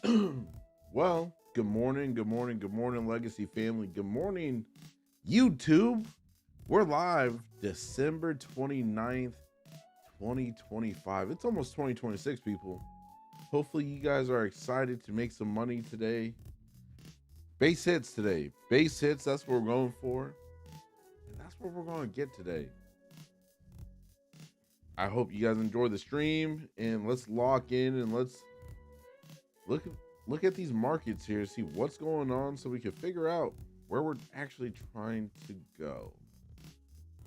Well, good morning, good morning, Legacy family. Good morning, YouTube. We're live December 29th, 2025. It's almost 2026, people. Hopefully, you guys are excited to make some money today. Base hits today. Base hits, that's what we're going for. And that's what we're going to get today. I hope you guys enjoy the stream, and let's lock in and let's look at these markets here, see what's going on so we can figure out where we're actually trying to go.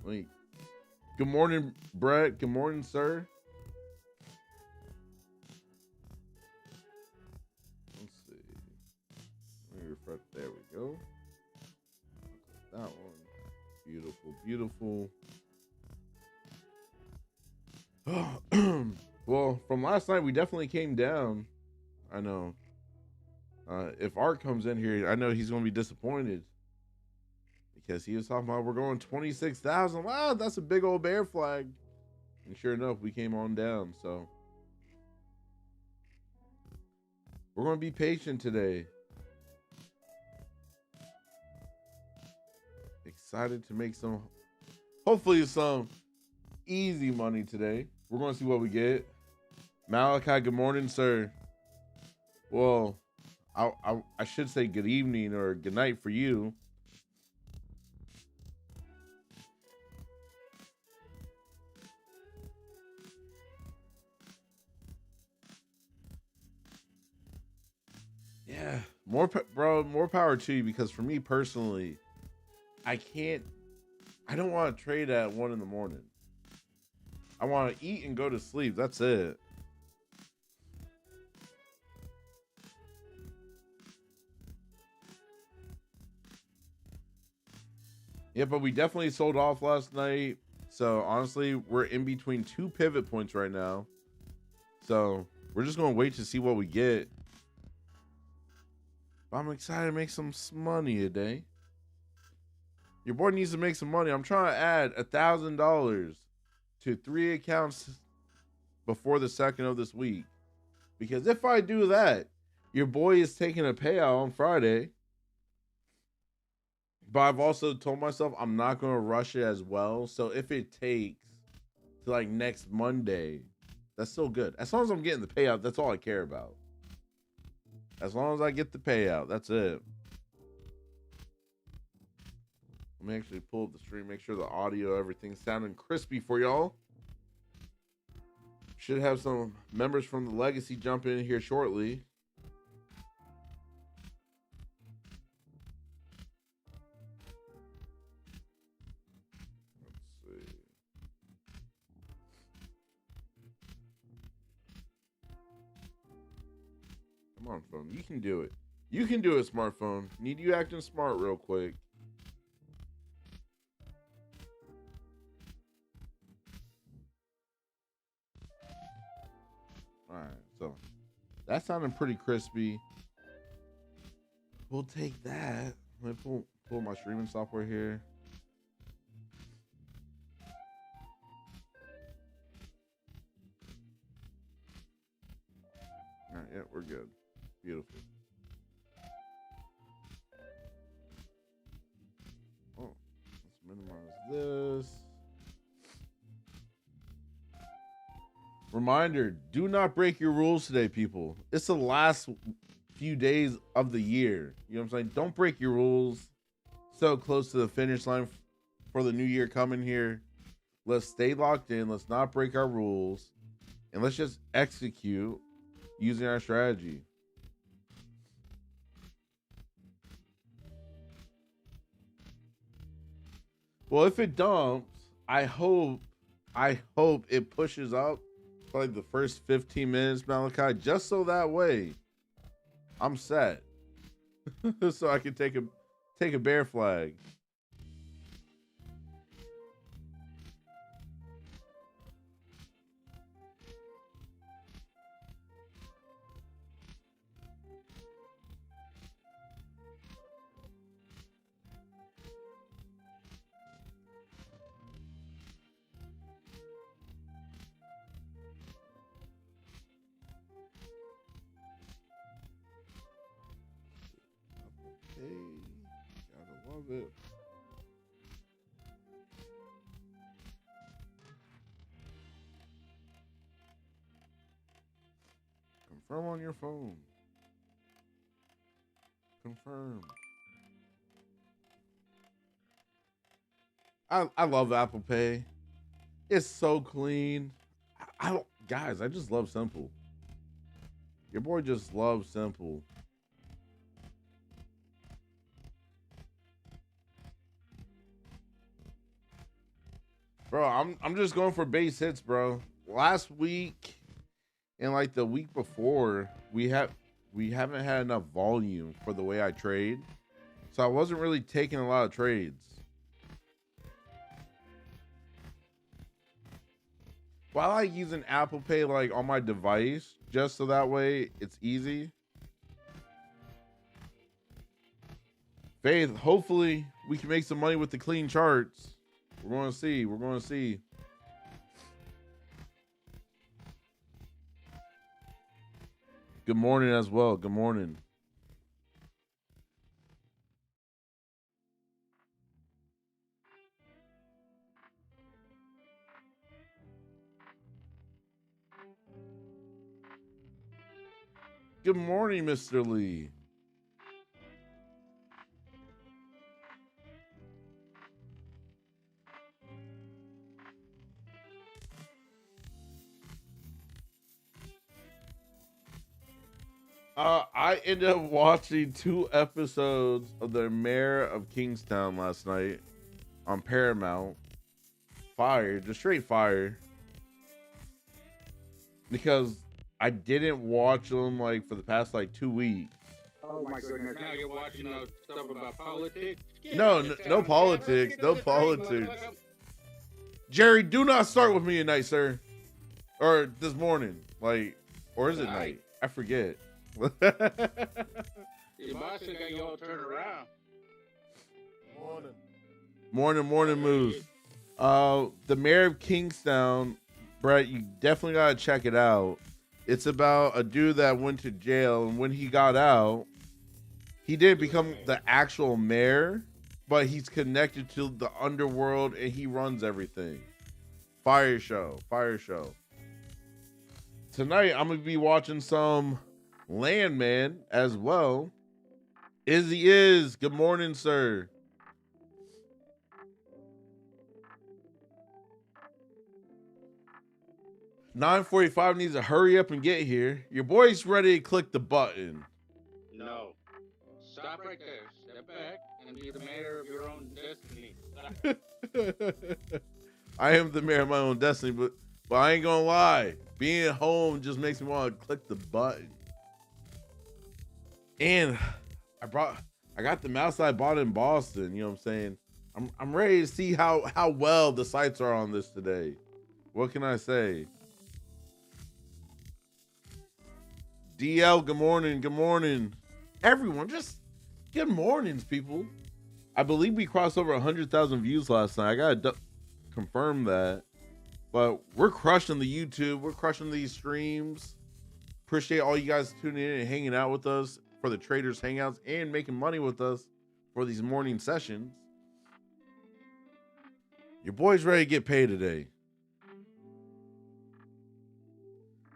Wait. Good morning, Brett. Good morning, sir. Let's see. Let me refresh. There we go. That one. Beautiful, beautiful. Well, from last night, we definitely came down. I know. If Art comes in here, I know he's going to be disappointed because he was talking about we're going 26,000. Wow, that's a big old bear flag. And sure enough, we came on down. So we're going to be patient today. Excited to make hopefully some easy money today. We're going to see what we get. Malachi, good morning, sir. Well, I should say good evening or good night for you. Yeah, more power to you, because for me personally, I don't want to trade at 1 a.m. I want to eat and go to sleep. That's it. Yeah, but we definitely sold off last night. So honestly, we're in between two pivot points right now. So we're just going to wait to see what we get. But I'm excited to make some money today. Your boy needs to make some money. I'm trying to add $1,000 to 3 accounts before the 2nd of this week. Because if I do that, your boy is taking a payout on Friday. But I've also told myself I'm not going to rush it as well. So if it takes to like next Monday, that's still good. As long as I'm getting the payout, that's all I care about. As long as I get the payout, that's it. Let me actually pull up the stream, make sure the audio, everything's sounding crispy for y'all. Should have some members from the Legacy jump in here shortly. Let's see. Come on, phone. You can do it. You can do it, smartphone. Need you acting smart real quick. All right, so that sounded pretty crispy. We'll take that. Let me pull my streaming software here. All right, yeah, we're good. Beautiful. Oh, let's minimize this. Reminder, do not break your rules today, people. It's the last few days of the year. You know what I'm saying? Don't break your rules. So close to the finish line for the new year coming here. Let's stay locked in. Let's not break our rules. And let's just execute using our strategy. Well, if it dumps, I hope it pushes up like the first 15 minutes, Malachi, just so that way I'm set. So I can take a bear flag. love it. Confirm on your phone. Confirm. I love Apple Pay. It's so clean. I don't, guys, I just love simple. Your boy just loves simple. Bro, I'm just going for base hits, bro. Last week and like the week before, we haven't had enough volume for the way I trade. So I wasn't really taking a lot of trades. But I like using Apple Pay like on my device just so that way it's easy. Faith, hopefully we can make some money with the clean charts. We're going to see. We're going to see. Good morning as well. Good morning. Good morning, Mr. Lee. I ended up watching 2 episodes of the Mayor of Kingstown last night on Paramount. Fire, just straight fire. Because I didn't watch them like for the past like 2 weeks. Oh my goodness! Now you're watching stuff about politics. No politics, no politics. Jerry, do not start with me tonight, sir, or this morning, like, or is it night? I forget. Your boss got you all turned around. Morning, Moose. The Mayor of Kingstown, Brett, you definitely gotta check it out. It's about a dude that went to jail, and when he got out, he didn't become the actual mayor, but he's connected to the underworld and he runs everything. Fire show. Tonight, I'm gonna be watching some Landman as well. Izzy is. Good morning, sir. $9:45 needs to hurry up and get here. Your boy's ready to click the button. No. Stop right there. Step back and be the mayor of your own destiny. I am the mayor of my own destiny, but I ain't gonna lie. Being at home just makes me want to click the button. And I got the mouse I bought in Boston. You know what I'm saying? I'm ready to see how well the sites are on this today. What can I say? DL, good morning. Everyone, just good mornings, people. I believe we crossed over 100,000 views last night. I gotta confirm that. But we're crushing the YouTube. We're crushing these streams. Appreciate all you guys tuning in and hanging out with us for the Traders Hangouts and making money with us for these morning sessions. Your boy's ready to get paid today.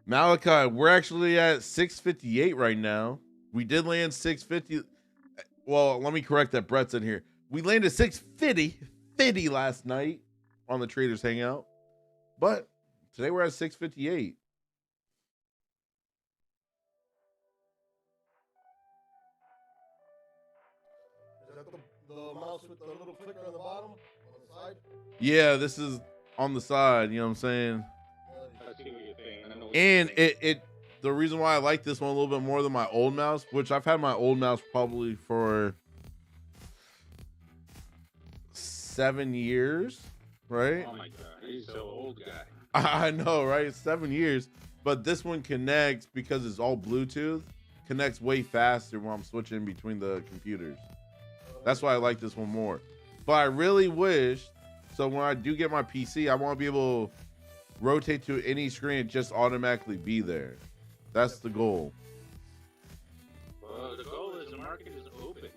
Malachi, we're actually at 658 right now. We did land 650. Well, let me correct that. Brett's in here. We landed 650 last night on the Traders Hangout. But today we're at 658. Is that the mouse with the little clicker on the bottom? On the side? Yeah, this is on the side, you know what I'm saying? I see what you're saying. And it the reason why I like this one a little bit more than my old mouse, which I've had my old mouse probably for 7 years, right? Oh my god, he's so old guy. I know, right? 7 years. But this one connects because it's all Bluetooth, connects way faster when I'm switching between the computers. That's why I like this one more. But I really wish, so when I do get my PC, I want to be able to rotate to any screen and just automatically be there. That's the goal. Well, the goal is the market is open.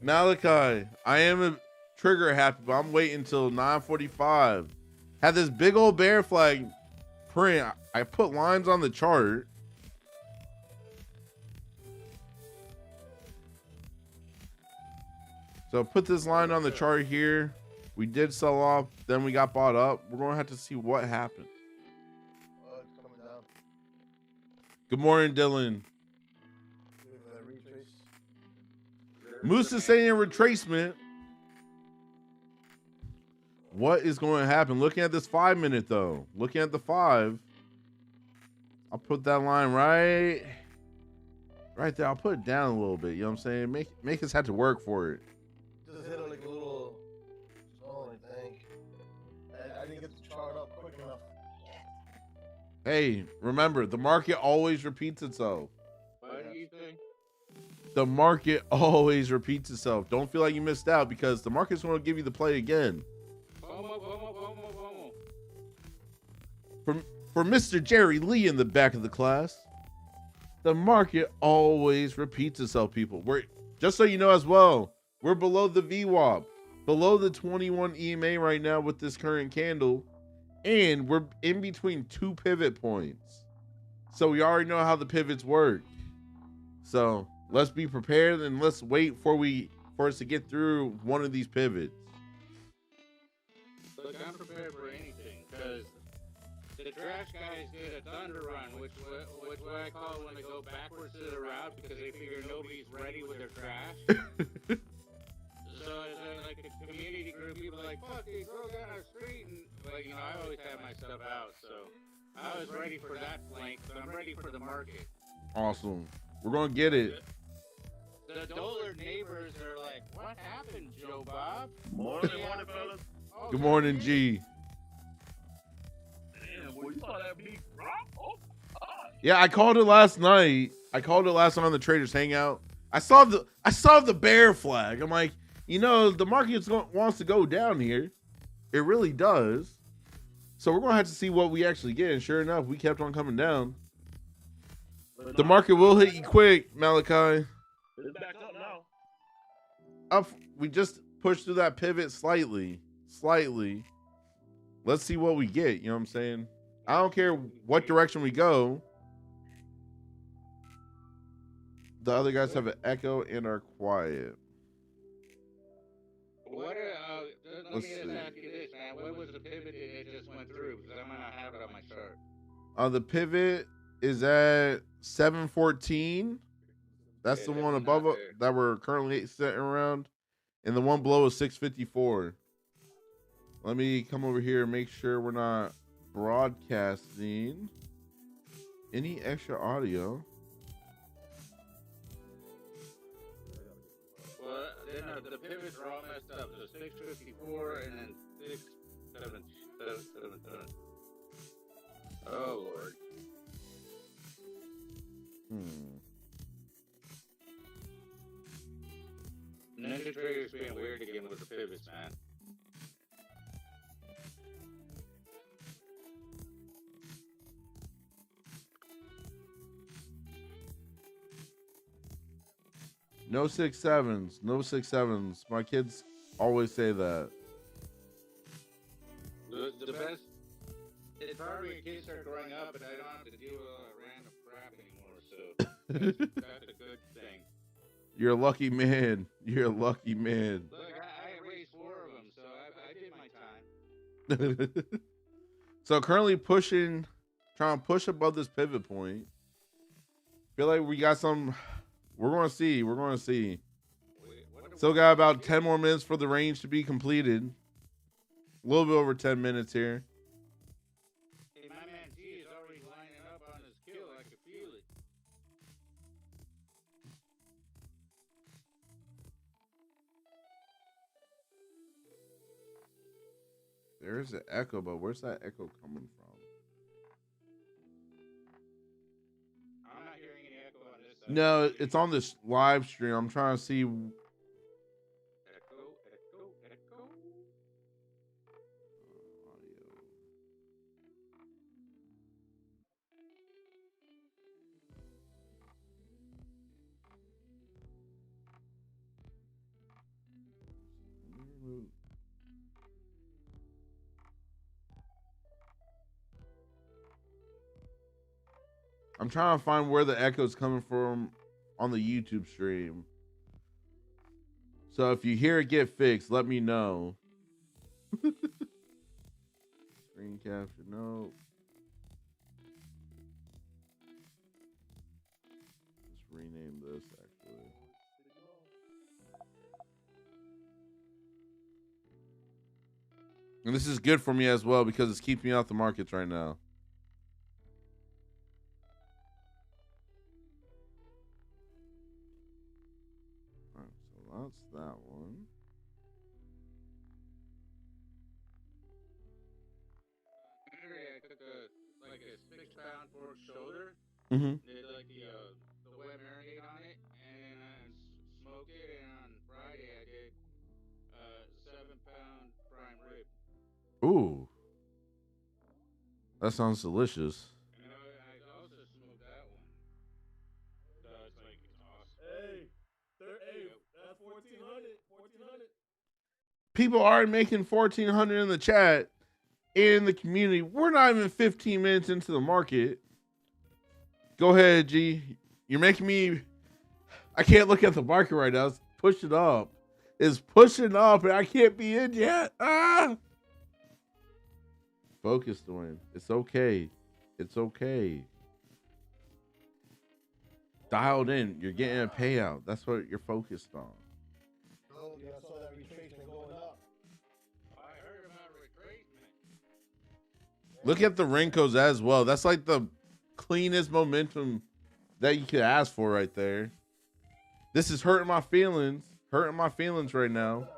Malachi, I am a trigger happy, but I'm waiting until 9:45. Had this big old bear flag print. I put lines on the chart. So put this line on the chart here. We did sell off, then we got bought up. We're gonna have to see what happened. It's coming down. Good morning, Dylan. Give it a retrace. Moose is saying retracement. What is going to happen? Looking at this 5 minute though. Looking at the 5. I'll put that line right there. I'll put it down a little bit. You know what I'm saying? Make us have to work for it. Just hit it like a little small, I think. I didn't get the chart up quick enough. Hey, remember, the market always repeats itself. What do you think? The market always repeats itself. Don't feel like you missed out because the market's going to give you the play again. For Mr. Jerry Lee in the back of the class, the market always repeats itself, people. We're just so you know as well, we're below the VWAP, below the 21 EMA right now with this current candle, and we're in between 2 pivot points. So we already know how the pivots work. So let's be prepared and let's wait for us to get through one of these pivots. Look, I'm prepared for anything because the trash guys did a thunder run, which what I call when they go backwards to the route because they figure nobody's ready with their trash. So as like a community group, people are like, fuck, they throw down our street, and but I always have my stuff out, so I was ready for that flank, so I'm ready for the market. Awesome. We're gonna get it. The Dollar neighbors are like, what happened, Joe Bob? Morning, fellas. Oh, Good morning, G. Damn, boy, you saw that big drop? Oh, God. Yeah, I called it last night. On the Traders Hangout. I saw the bear flag. I'm like, the market wants to go down here. It really does. So we're gonna have to see what we actually get. And sure enough, we kept on coming down. The market will hit you quick, Malachi. It's back up now. Up, we just pushed through that pivot slightly. Let's see what we get. You know what I'm saying? I don't care what direction we go. The other guys have an echo and are quiet. What? Let Let's me just see. ask you this, man. What was the pivot that it just went through? Because I might not have it on my chart. The pivot is at 714. That's Yeah, the that's one not above it there. that we're currently sitting around. And the one below is 654. Let me come over here and make sure we're not broadcasting any extra audio. Well, then the pivots are all messed up. So 654 and then 677. Oh, Lord. Ninja Trader's being weird again with the pivots, man. No 6-7s. No 6-7s. My kids always say that. The best. It's hard when your kids start growing up, and I don't have to deal with all that random crap anymore. So that's a good thing. You're a lucky man. You're a lucky man. Look, I raised 4 of them, so I did my time. So currently trying to push above this pivot point. Feel like we got some. We're going to see. Still got about 10 more minutes for the range to be completed. A little bit over 10 minutes here. Hey, my man G is already lining up on his kill. I can feel it. There's an echo, but where's that echo coming from? I'm not hearing any echo on this side. No, it's on this live stream. I'm trying to see. Echo. I'm trying to find where the echo's coming from on the YouTube stream. So if you hear it get fixed, let me know. Screen capture, no. Let's rename this actually. And this is good for me as well because it's keeping me off the markets right now. All right, so that's that one. I took like a 6-pound pork shoulder. Mm-hmm. Did like the wet marinade on it, and then smoked it. And on Friday I did 7-pound prime rib. Ooh, that sounds delicious. And I also smoked that one. So it's like it's awesome. Hey, Yep. that's 1400. 1400. People are already making 1,400 in the chat in the community. We're not even 15 minutes into the market. Go ahead, G. You're making me. I can't look at the market right now. It's pushing up. It's pushing up, and I can't be in yet. Ah! Focus, Duane. It's okay. It's okay. Dialed in. You're getting a payout. That's what you're focused on. Oh, yeah, I saw that retracement going up. I heard about retracement. Look at the Rincos as well. That's like the cleanest momentum that you could ask for right there. This is hurting my feelings. Hurting my feelings right now.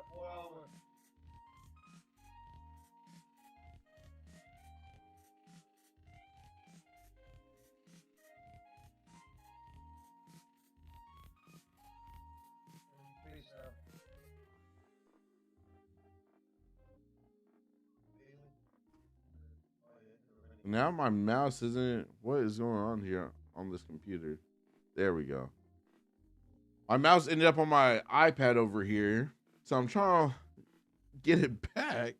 Now my mouse isn't. What is going on here on this computer? There we go. My mouse ended up on my iPad over here, so I'm trying to get it back.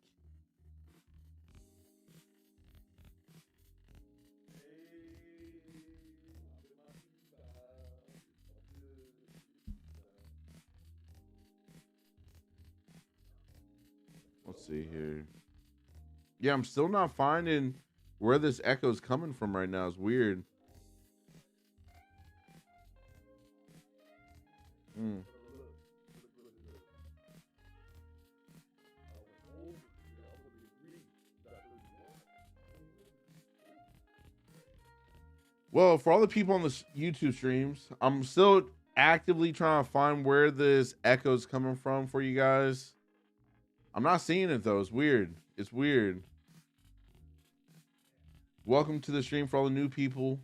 Let's see here. Yeah, I'm still not finding where this echo's coming from right now. It's weird. Well, for all the people on the YouTube streams, I'm still actively trying to find where this echo's coming from for you guys. I'm not seeing it though. It's weird. It's weird. Welcome to the stream for all the new people.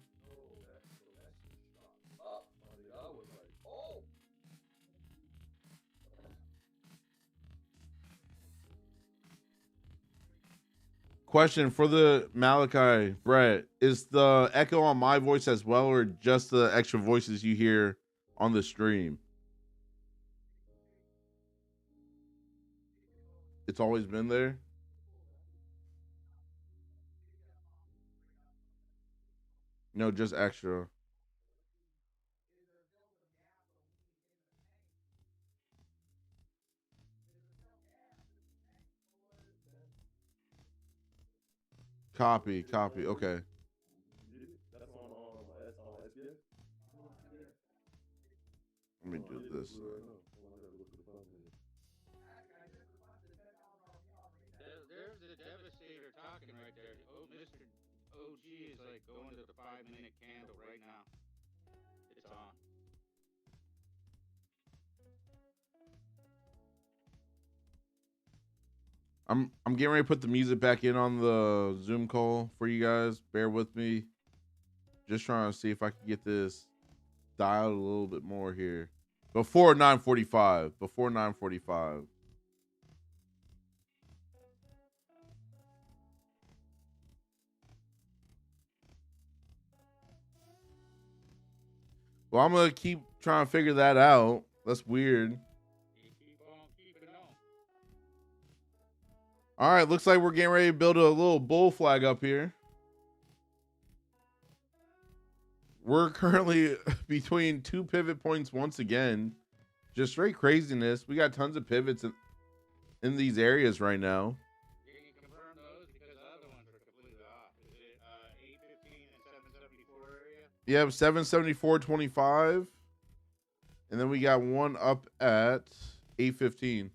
Question for the Malachi, Brett, is the echo on my voice as well, or just the extra voices you hear on the stream? It's always been there. No, just extra. Copy. Okay. Let me do this. There's the Devastator talking right there. Oh, Mr. OG is like going to the 5-minute candle right now. It's on. I'm getting ready to put the music back in on the Zoom call for you guys. Bear with me. Just trying to see if I can get this dialed a little bit more here. Before 9:45. Before 9:45. Well, I'm gonna keep trying to figure that out. That's weird. Keep on keeping on. All right, looks like we're getting ready to build a little bull flag up here. We're currently between two pivot points once again. Just straight craziness. We got tons of pivots in these areas right now. Can you confirm those? Because the other ones are completely off. Is it 815 and 774 area? Yeah, 774.25. And then we got one up at 815. Okay.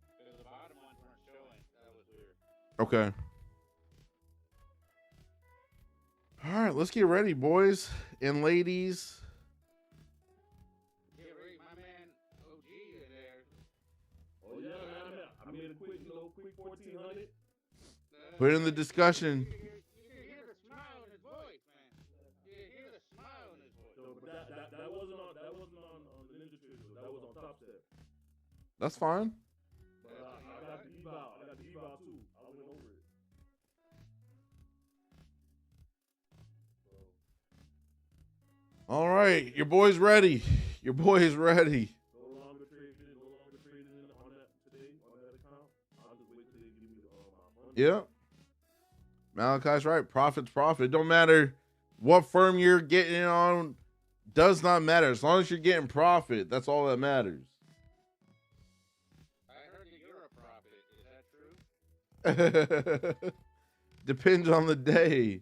Because the bottom ones weren't showing. That was weird. Okay. All right, let's get ready, boys and ladies. Get ready, my man OG in there. Oh yeah, man. I made a quick 1400. Put it in the discussion. You can hear the smile in his voice, man. You can hear the smile in his voice. So, but that wasn't on the Ninja Turtle. That was on Top Step. That's fine. But I got the eval. I got the eval too. I went over it. All right, your boy's ready. Your boy is ready. No longer trading on that today on that account. I'll just wait till they give me my money. Yeah. Malachi's right. Profit's profit. It don't matter what firm you're getting in on. Does not matter. As long as you're getting profit, that's all that matters. I heard that you're a prophet. Is that true? Depends on the day.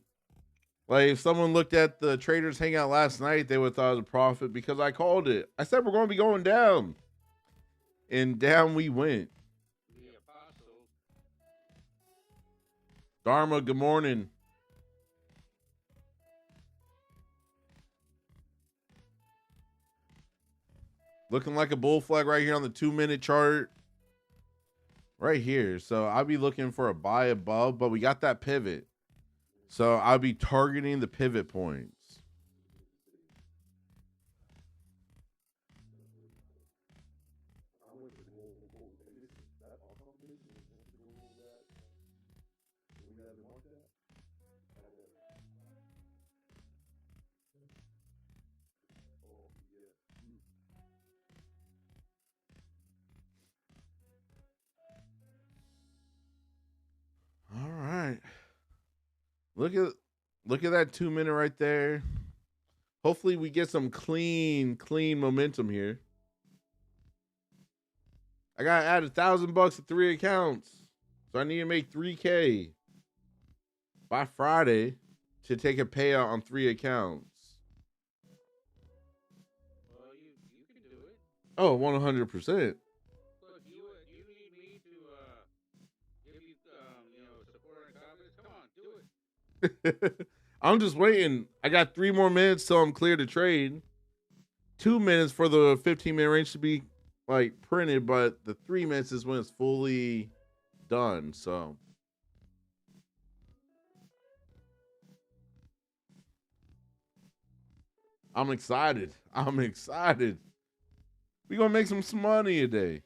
Like if someone looked at the Traders Hangout last night, they would have thought it was a profit because I called it. I said we're going to be going down. And down we went. The apostle. Dharma, good morning. Looking like a bull flag right here on the 2-minute chart. Right here. So I'll be looking for a buy above, but we got that pivot. So I'll be targeting the pivot points. All right. Look at that 2-minute right there. Hopefully we get some clean momentum here. I gotta add $1,000 to 3 accounts. So I need to make $3K by Friday to take a payout on 3 accounts. Well, you can do it. Oh, 100%. Look, you need me to give you support and confidence. Come on, do it. I'm just waiting. I got 3 more minutes till I'm clear to trade. 2 minutes for the 15-minute range to be like printed, but the 3 minutes is when it's fully done. So I'm excited. We gonna make some money today.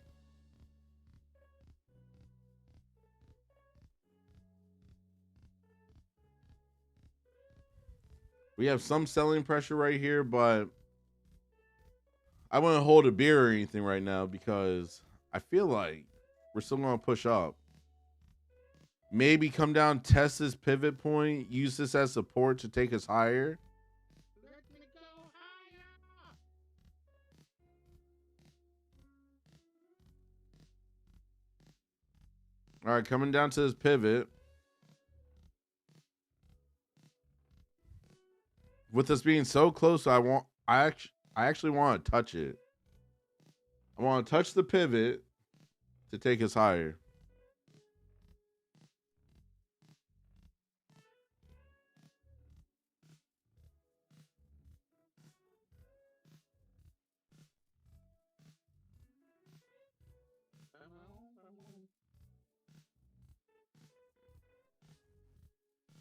We have some selling pressure right here, but I wouldn't hold a beer or anything right now because I feel like we're still going to push up. Maybe come down, test this pivot point, use this as support to take us higher. Let me go higher. All right, coming down to this pivot. With us being so close, I actually want to touch it. I want to touch the pivot to take us higher.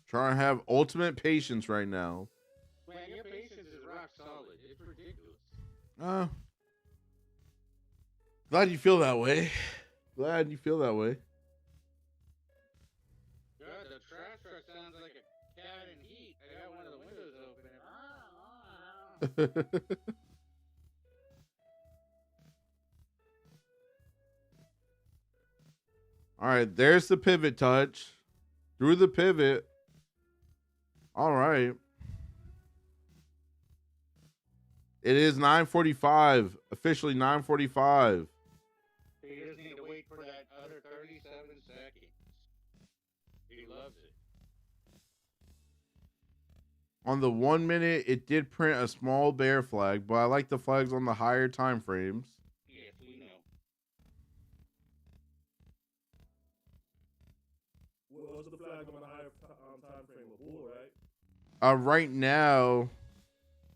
Trying to have ultimate patience right now. Man, your patience is rock solid. It's ridiculous. Glad you feel that way. God, the trash truck sounds like a cat in heat. I got one of the windows open. All right, there's the pivot touch. Through the pivot. All right. It is 9:45. Officially 9:45. He just need to wait for that other 37 seconds. He loves it. On the 1 minute, it did print a small bear flag, but I like the flags on the higher time frames. Yes, we know. What's the flag on the higher time frame? A bull, right? Right now,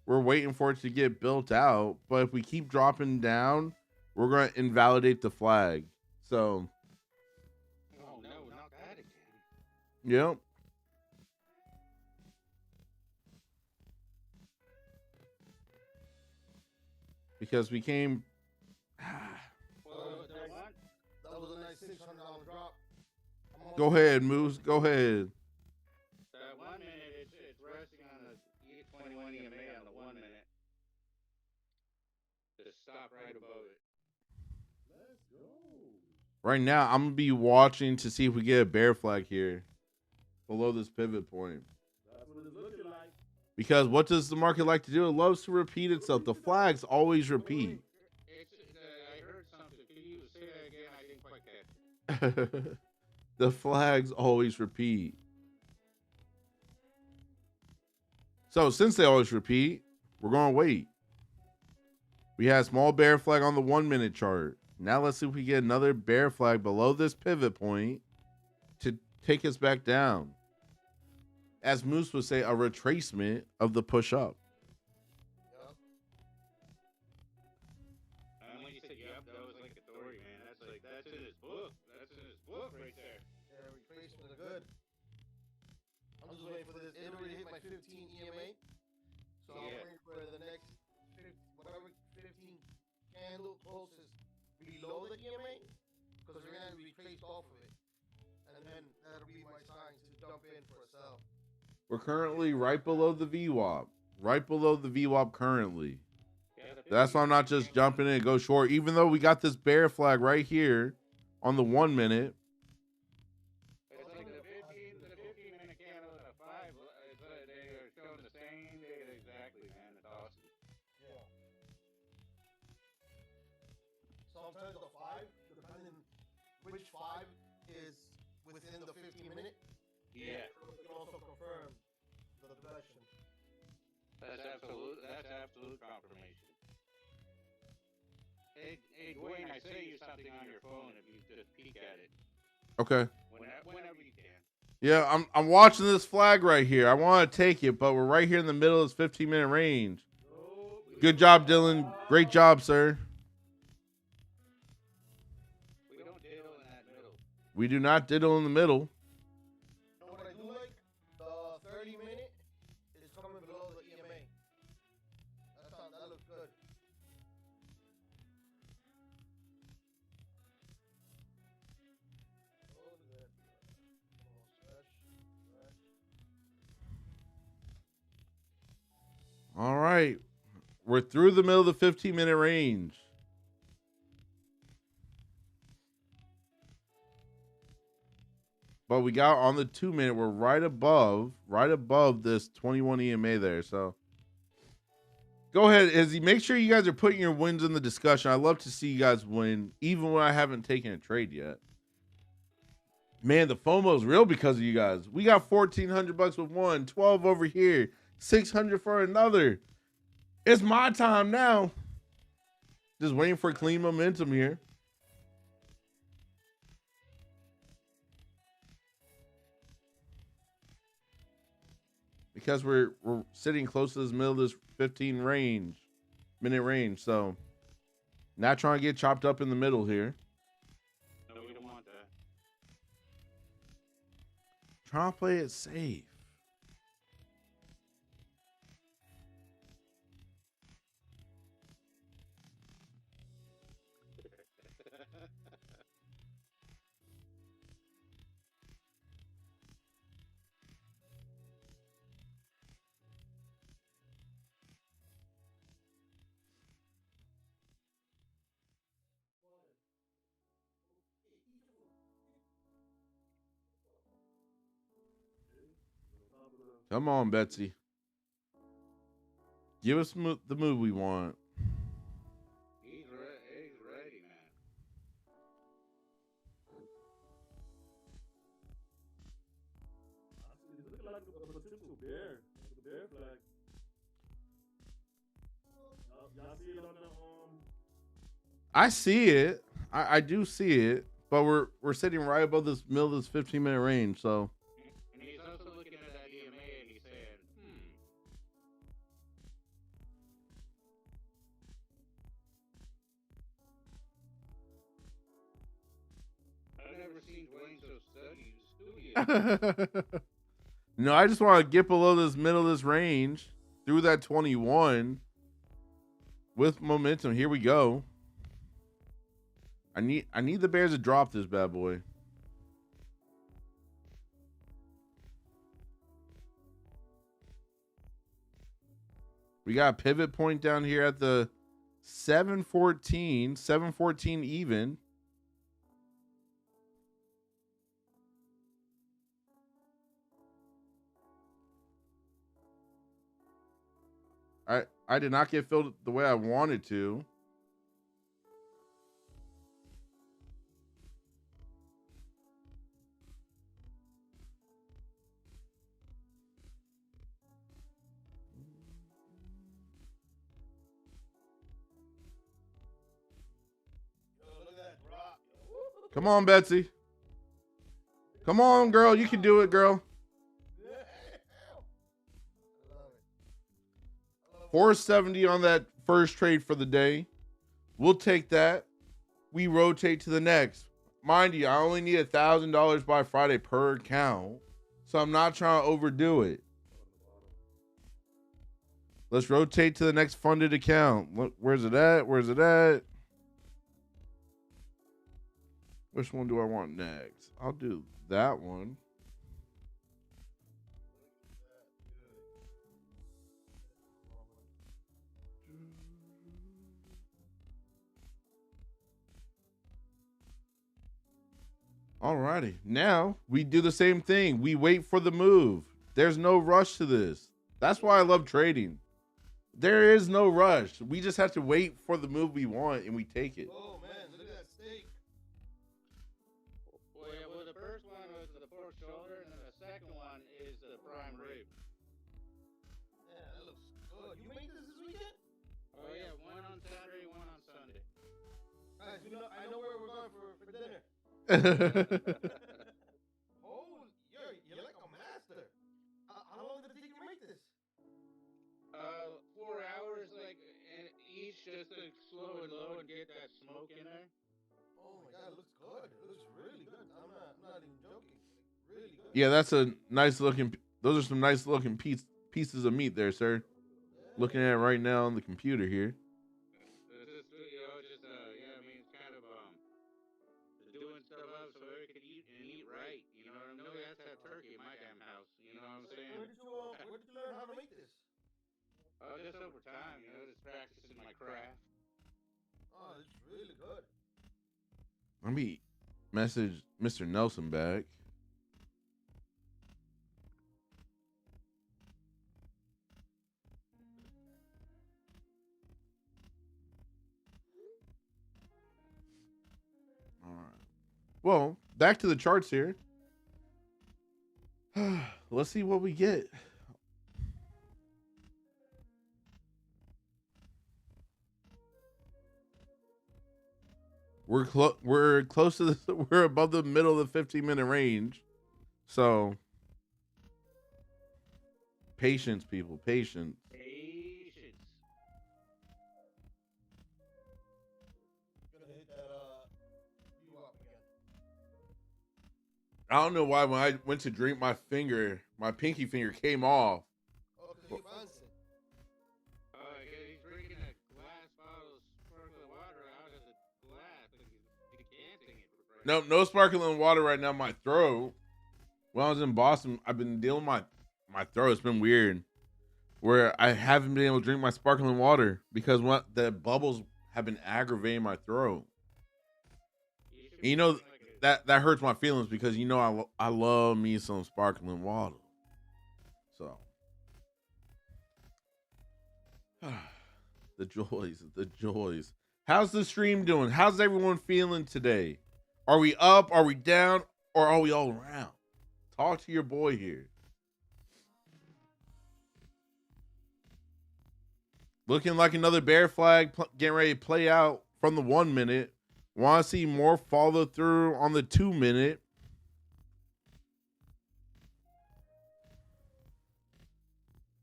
we're waiting for it to get built out, but if we keep dropping down, we're going to invalidate the flag. So, Oh no, not that again. yep. Because we came. Well, That was a nice $600 drop. Go ahead, Moose. Go ahead. that 1 minute, it's resting on the 21 EMA on the 1 minute. Just stop right above it. Let's go. Right now, I'm going to be watching to see if we get a bear flag here below this pivot point. That's what it's looking like. Because what does the market like to do? It loves to repeat itself. The flags always repeat. I heard something. Can you say that again? I didn't quite catch it. The flags always repeat. So since they always repeat, we're going to wait. We had a small bear flag on the 1 minute chart. Now let's see if we get another bear flag below this pivot point to take us back down. As Moose would say, a retracement of the push up. Yep. And when you said yep, that was like authority, man. That's in his book. That's in his book right there. Yeah, retracements are good. I'm just waiting for this. It already hit my 15 EMA. So I'm Yeah. waiting for the next 15 candle closest below the EMA. Because they're going to be retraced off of it. And then that'll be my sign to jump in for a sell. We're currently right below the VWAP. Right below the VWAP currently. Yeah, That's why I'm not just jumping in and go short. Even though we got this bear flag right here on the 1 minute. It's like the 15-minute candle and a 5. They are showing the same data exactly, man. It's awesome. Yeah. Sometimes the 5, depending which 5 is within the 15-minute. Yeah. You can also confirm the direction. That's absolute confirmation. Hey, Duane, I sent you something on your phone if you just peek at it. Okay. Whenever you can. Yeah, I'm watching this flag right here. I want to take it, but we're right here in the middle of this 15-minute range. Good job, Dylan. Great job, sir. We don't diddle in that middle. We do not diddle in the middle. You know what I do like? The 30-minute is coming below the EMA. That looks good. All right. We're through the middle of the 15-minute range. But we got on the 2 minute, we're right above this 21 EMA there. So go ahead, Izzy. Make sure you guys are putting your wins in the discussion. I love to see you guys win, even when I haven't taken a trade yet. Man, the FOMO is real because of you guys. We got $1,400 with one, 12 over here, 600 for another. It's my time now. Just waiting for clean momentum here. Because we're sitting close to this middle of this 15-minute range. So, not trying to get chopped up in the middle here. No, we don't want that. Trying to play it safe. Come on, Betsy. Give us the move we want. He's ready, man. It's looking like a potential bear. Like a bear flag. Y'all see it on the I see it. I do see it, but we're sitting right above this middle of this 15-minute range. So And he's also looking at that EMA and he's saying, I've never seen Duane so studious. no, I just want to get below this middle of this range through that 21 with momentum. Here we go. I need the Bears to drop this bad boy. We got a pivot point down here at the 714 even. I did not get filled the way I wanted to. Come on, Betsy. Come on, girl. You can do it, girl. 470 on that first trade for the day. We'll take that. We rotate to the next. Mind you, I only need $1,000 by Friday per account, so I'm not trying to overdo it. Let's rotate to the next funded account. Look, where's it at? Where's it at? Which one do I want next? I'll do that one. Alrighty. Now we do the same thing. We wait for the move. There's no rush to this. That's why I love trading. There is no rush. We just have to wait for the move we want and we take it. Oh man, look at that steak. Well, yeah, well, the first one was the pork shoulder, and then the second one is the prime rib. Yeah, that looks good. You made this weekend? Oh yeah, one on Saturday, one on Sunday. Guys, I know where we're going for dinner. Oh, you're like a master. How long did it take you to make this? 4 hours, like each, just to slow and low and get that smoke in there. Oh my god, it looks good. It looks really good. I'm not even joking. Like, really good. Yeah, that's a nice looking. Those are some nice looking pieces of meat there, sir. Yeah. Looking at it right now on the computer here. Just yeah, I mean, it's kind of doing stuff up so we can eat and eat right. You know what I mean? Nobody has to have turkey in my damn house. You know what I'm saying? Where did you learn how to make this? Just over time, just practicing my craft. Oh, it's really good. Let me message Mr. Nelson back. All right. Well, back to the charts here. Let's see what we get. We're close to this. We're above the middle of the 15-minute range. So patience, people, patience. Patience. Gonna hit that VWAP again. I don't know why when I went to drink my pinky finger came off. Oh, because you bounced it. He's drinking a glass bottle of sparkling water out of the glass. Like he's decanting it. No sparkling water right now in my throat. When I was in Boston, I've been dealing with my throat. It's been weird. Where I haven't been able to drink my sparkling water because the bubbles have been aggravating my throat. And that hurts my feelings because I love me some sparkling water. So The joys, the joys. How's the stream doing? How's everyone feeling today? Are we up? Are we down? Or are we all around? Talk to your boy here. Looking like another bear flag getting ready to play out from the 1 minute. Want to see more follow through on the 2 minute.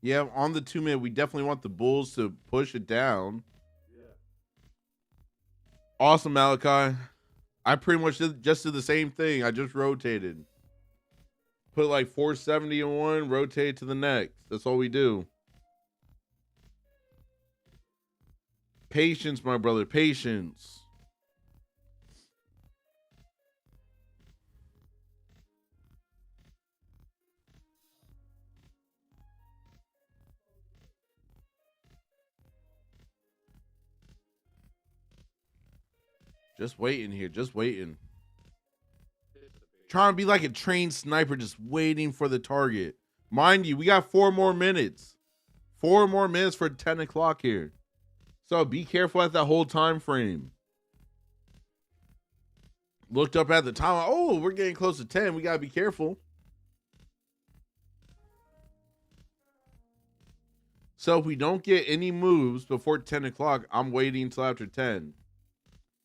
Yeah, on the 2 minute, we definitely want the bulls to push it down. Yeah. Awesome, Malachi. I pretty much just did the same thing. I just rotated. Put like 470 in one, rotate to the next. That's all we do. Patience, my brother. Patience. Just waiting here. Just waiting. Trying to be like a trained sniper, just waiting for the target. Mind you, we got 4 more minutes. 4 more minutes for 10 o'clock here. So be careful at that whole time frame. Looked up at the time. Oh, we're getting close to 10. We got to be careful. So if we don't get any moves before 10 o'clock, I'm waiting until after 10.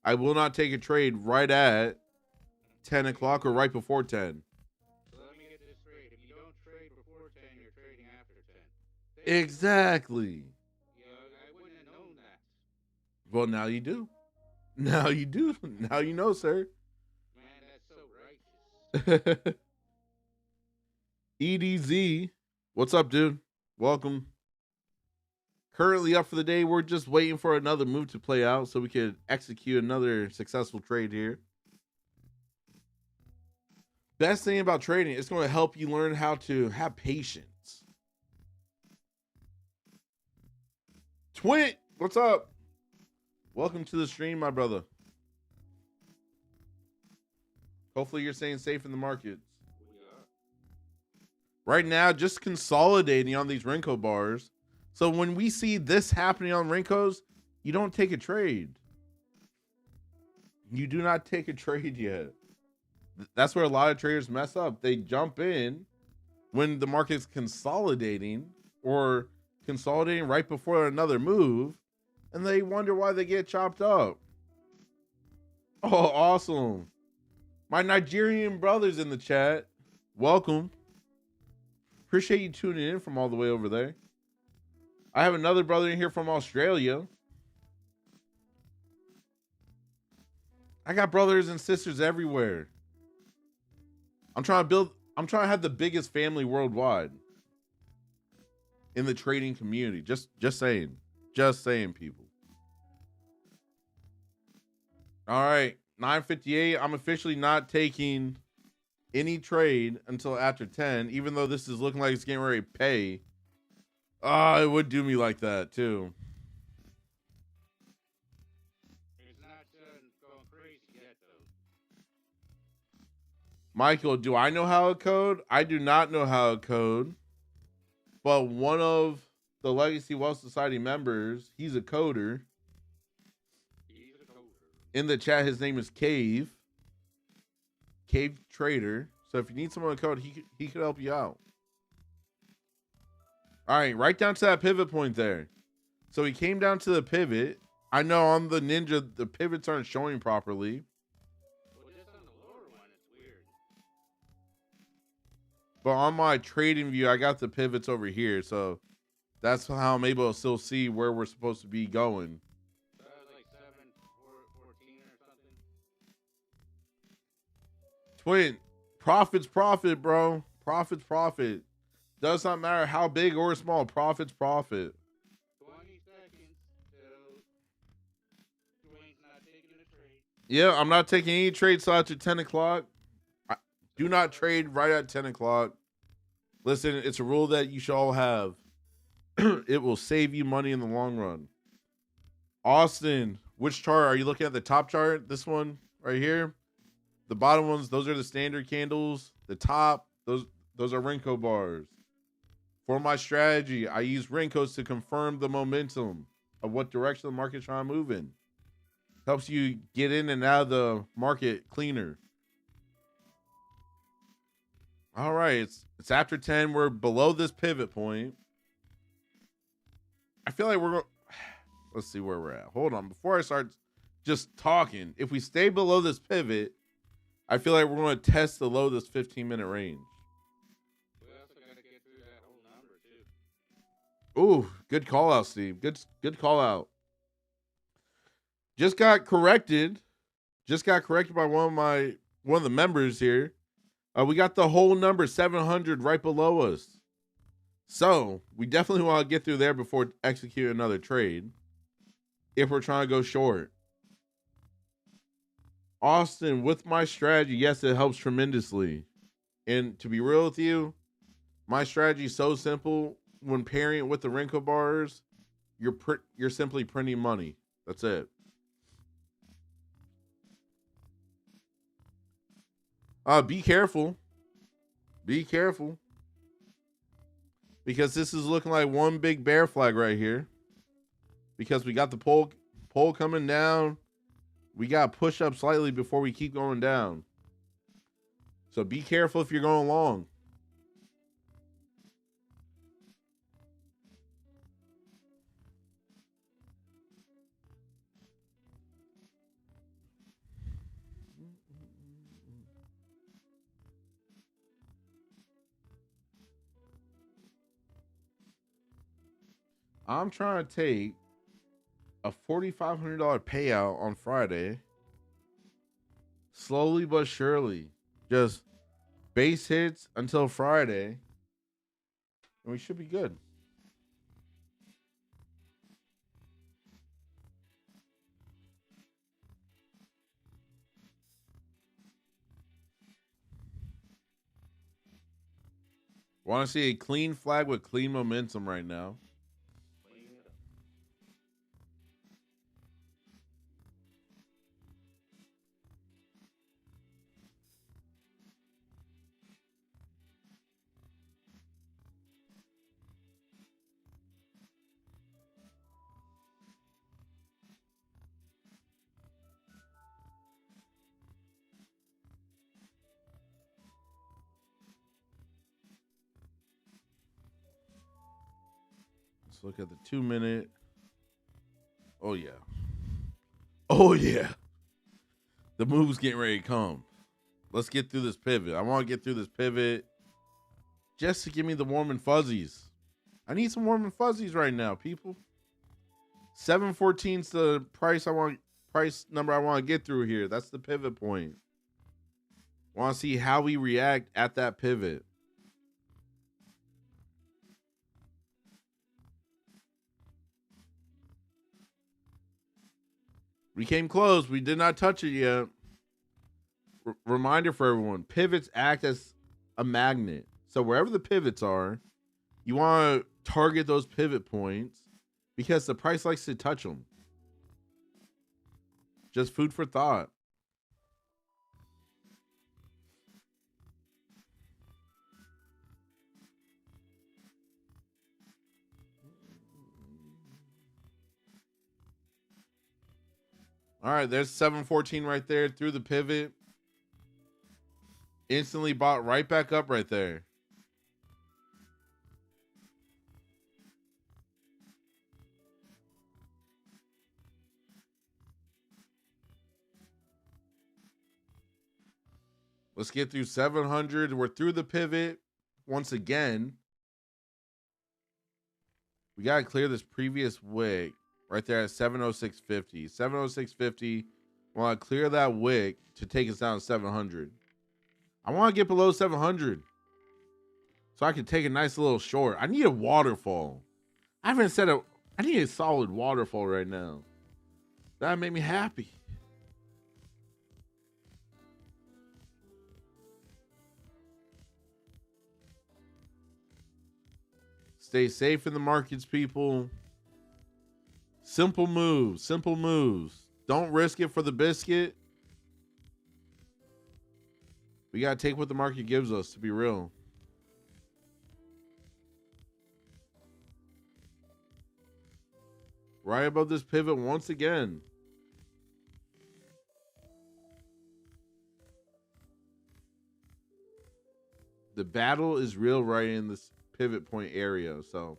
I will not take a trade right at 10 o'clock or right before 10. So let me get this straight. If you don't trade before 10, you're trading after 10. Exactly. I wouldn't have known that. Well, now you do. Now you do. Now you know, sir. Man, that's so righteous. EDZ. What's up, dude? Welcome. Currently up for the day. We're just waiting for another move to play out so we could execute another successful trade here. Best thing about trading, it's going to help you learn how to have patience. Twint, what's up? Welcome to the stream, my brother. Hopefully you're staying safe in the markets. Right now, just consolidating on these Renko bars. So when we see this happening on Renkos, you don't take a trade. You do not take a trade yet. That's where a lot of traders mess up. They jump in when the market's consolidating or consolidating right before another move, and they wonder why they get chopped up. Oh, awesome. My Nigerian brothers in the chat, welcome. Appreciate you tuning in from all the way over there. I have another brother in here from Australia. I got brothers and sisters everywhere. I'm trying to have the biggest family worldwide in the trading community. Just saying. Just saying, people. All right, 9:58. I'm officially not taking any trade until after 10, even though this is looking like it's getting ready to pay. It would do me like that too. It's not going crazy yet, though. Michael, do I know how to code? I do not know how to code. But one of the Legacy Wealth Society members, he's a coder. He's a coder. In the chat, his name is Cave Trader. So if you need someone to code, he could help you out. All right, right down to that pivot point there. So he came down to the pivot. I know on the Ninja, the pivots aren't showing properly. Well, just on the lower one, it's weird. But on my trading view, I got the pivots over here. So that's how I'm able to still see where we're supposed to be going. So that was like 7:14 or something. Twin, profit's profit, bro. Profit's profit. Does not matter how big or small. Profit's profit. 20 seconds till Duane's not taking a trade. Yeah, I'm not taking any trades till after 10 o'clock. Do not trade right at 10 o'clock. Listen, it's a rule that you should all have. It will save you money in the long run. Austin, which chart? Are you looking at the top chart? This one right here? The bottom ones, those are the standard candles. The top, those are Renko bars. For my strategy, I use Rinkos to confirm the momentum of what direction the market's trying to move in. Helps you get in and out of the market cleaner. All right, it's after 10. We're below this pivot point. I feel like we're let's see where we're at. Hold on, before I start just talking, if we stay below this pivot, I feel like we're going to test the low of this 15-minute range. We also got to get through that whole number too. Ooh, good call out, Steve. Good call out. Just got corrected by one of the members here. We got the whole number 700 right below us. So we definitely want to get through there before executing another trade if we're trying to go short. Austin, with my strategy, yes, it helps tremendously. And to be real with you, my strategy is so simple. When pairing it with the Renko bars, you're simply printing money. That's it. Be careful. Be careful. Because this is looking like one big bear flag right here. Because we got the pole coming down. We got to push up slightly before we keep going down. So be careful if you're going long. I'm trying to take a $4,500 payout on Friday. Slowly but surely. Just base hits until Friday. And we should be good. Want to see a clean flag with clean momentum right now. Let's look at the 2 minute. Oh, yeah. Oh, yeah. The move's getting ready to come. Let's get through this pivot. I want to get through this pivot just to give me the warm and fuzzies. I need some warm and fuzzies right now, people. 714 is the price number I want to get through here. That's the pivot point. Want to see how we react at that pivot. We came close. We did not touch it yet. Reminder for everyone, pivots act as a magnet. So wherever the pivots are, you want to target those pivot points because the price likes to touch them. Just food for thought. All right, there's 714 right there through the pivot. Instantly bought right back up right there. Let's get through 700. We're through the pivot once again. We got to clear this previous wick right there at 706.50. 706.50. Want to clear that wick to take us down to 700. I want to get below 700 so I can take a nice little short. I need a waterfall. I haven't said it. I need a solid waterfall right now. That made me happy. Stay safe in the markets, people. Simple moves. Simple moves. Don't risk it for the biscuit. We got to take what the market gives us, to be real. Right above this pivot once again. The battle is real right in this pivot point area. So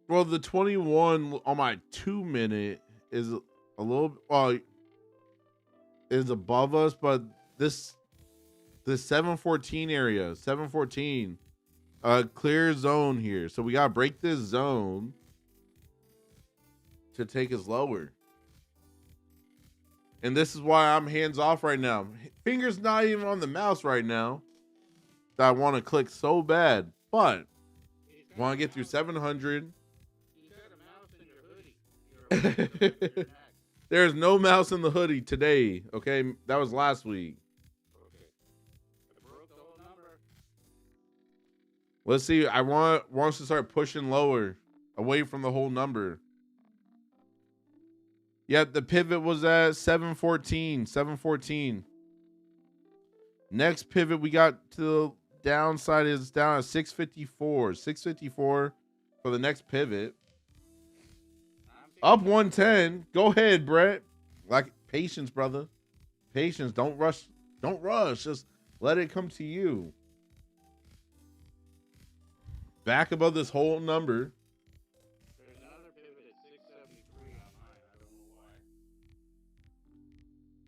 well, the 21 on my 2 minute is a little is above us, but the 714 area, 714, clear zone here. So we gotta break this zone to take us lower. And this is why I'm hands off right now. Fingers not even on the mouse right now. That I want to click so bad, but want to get through 700. You got a mouse in your hoodie. There's no mouse in the hoodie today. Okay, that was last week. Okay. I broke the whole number. Let's see. I want us to start pushing lower, away from the whole number. Yep, the pivot was at 714. 714. Next pivot we got to the downside is down at 654. 654 for the next pivot. Up 110. Go ahead, Brett. Like, patience, brother. Patience. Don't rush. Don't rush. Just let it come to you. Back above this whole number. There's another pivot at 673 on mine.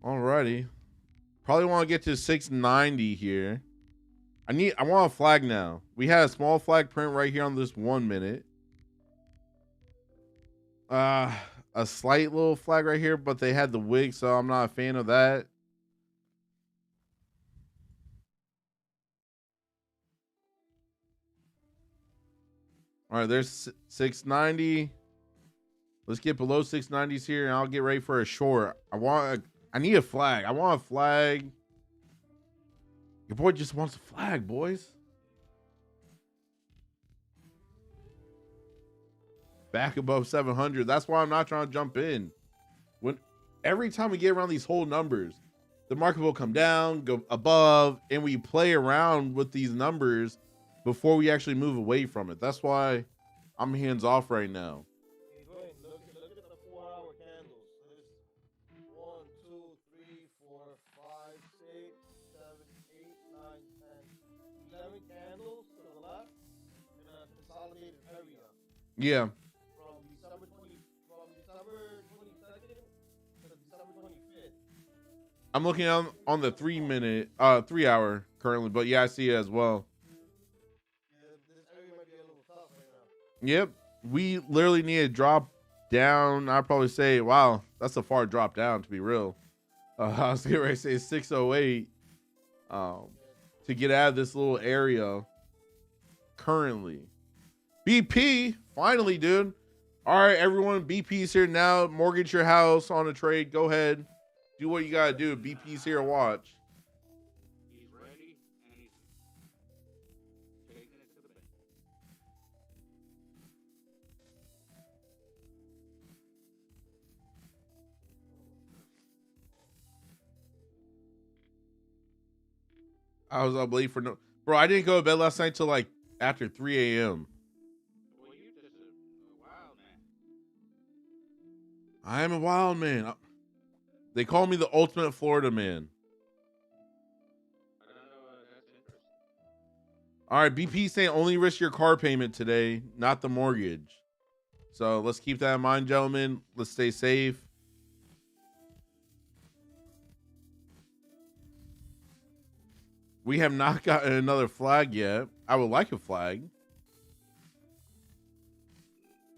I don't know why. Alrighty. Probably want to get to 690 here. I want a flag now. We had a small flag print right here on this 1 minute. A slight little flag right here, but they had the wig, so I'm not a fan of that. All right, there's 690. Let's get below 690s here, and I'll get ready for a short. I need a flag. I want a flag. Your boy just wants a flag, boys. Back above 700. That's why I'm not trying to jump in. Every time we get around these whole numbers, the market will come down, go above, and we play around with these numbers before we actually move away from it. That's why I'm hands off right now. Hey, Dwayne, look at the 4-hour candles. There's 1, 2, 3, 4, 5, 6, 7, 8, 9, 10, 11 candles to the left in a consolidated area. Yeah. From December 22nd to December 25th. I'm looking on the 3 hour currently, but yeah, I see it as well. Yeah, this area might be a little tough right now. Yep. We literally need to drop down. I'd probably say, wow, that's a far drop down, to be real. I was getting ready to say 608 to get out of this little area currently. BP, finally, dude. All right, everyone, BP's here now. Mortgage your house on a trade. Go ahead. Do what you got to do. BP's here to watch. He's ready, and he's taking it to the bank. I was up late for no... Bro, I didn't go to bed last night till like after 3 a.m. Well, you just a wild man. I am a wild man. They call me the ultimate Florida man. I don't know. That's interesting. All right, BP saying only risk your car payment today, not the mortgage. So let's keep that in mind, gentlemen. Let's stay safe. We have not gotten another flag yet. I would like a flag.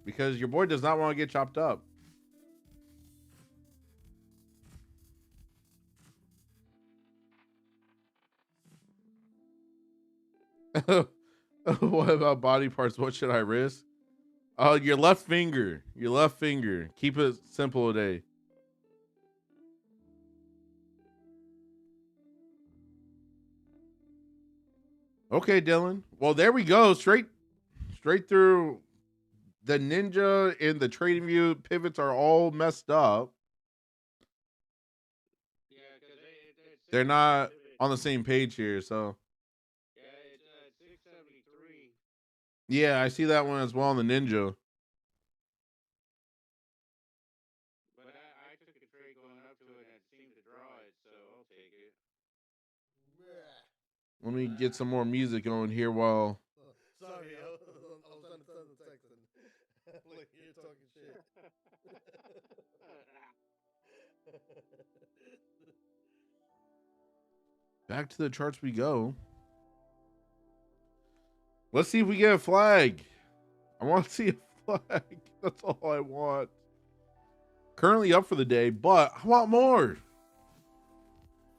Because your boy does not want to get chopped up. What about body parts? What should I risk? Your left finger. Your left finger. Keep it simple today. Okay, Dylan. Well, there we go. Straight through the Ninja and the Trading View pivots are all messed up. Yeah, because They're not on the same page here, so. Yeah, it's 673. Yeah, I see that one as well on the Ninja. But I took a trade going up to it and it seemed to draw it, so I'll take it. Let me get some more music going here while. Sorry, I was on the texting. Like, you're talking shit. Back to the charts we go. Let's see if we get a flag. I want to see a flag. That's all I want. Currently up for the day, but I want more.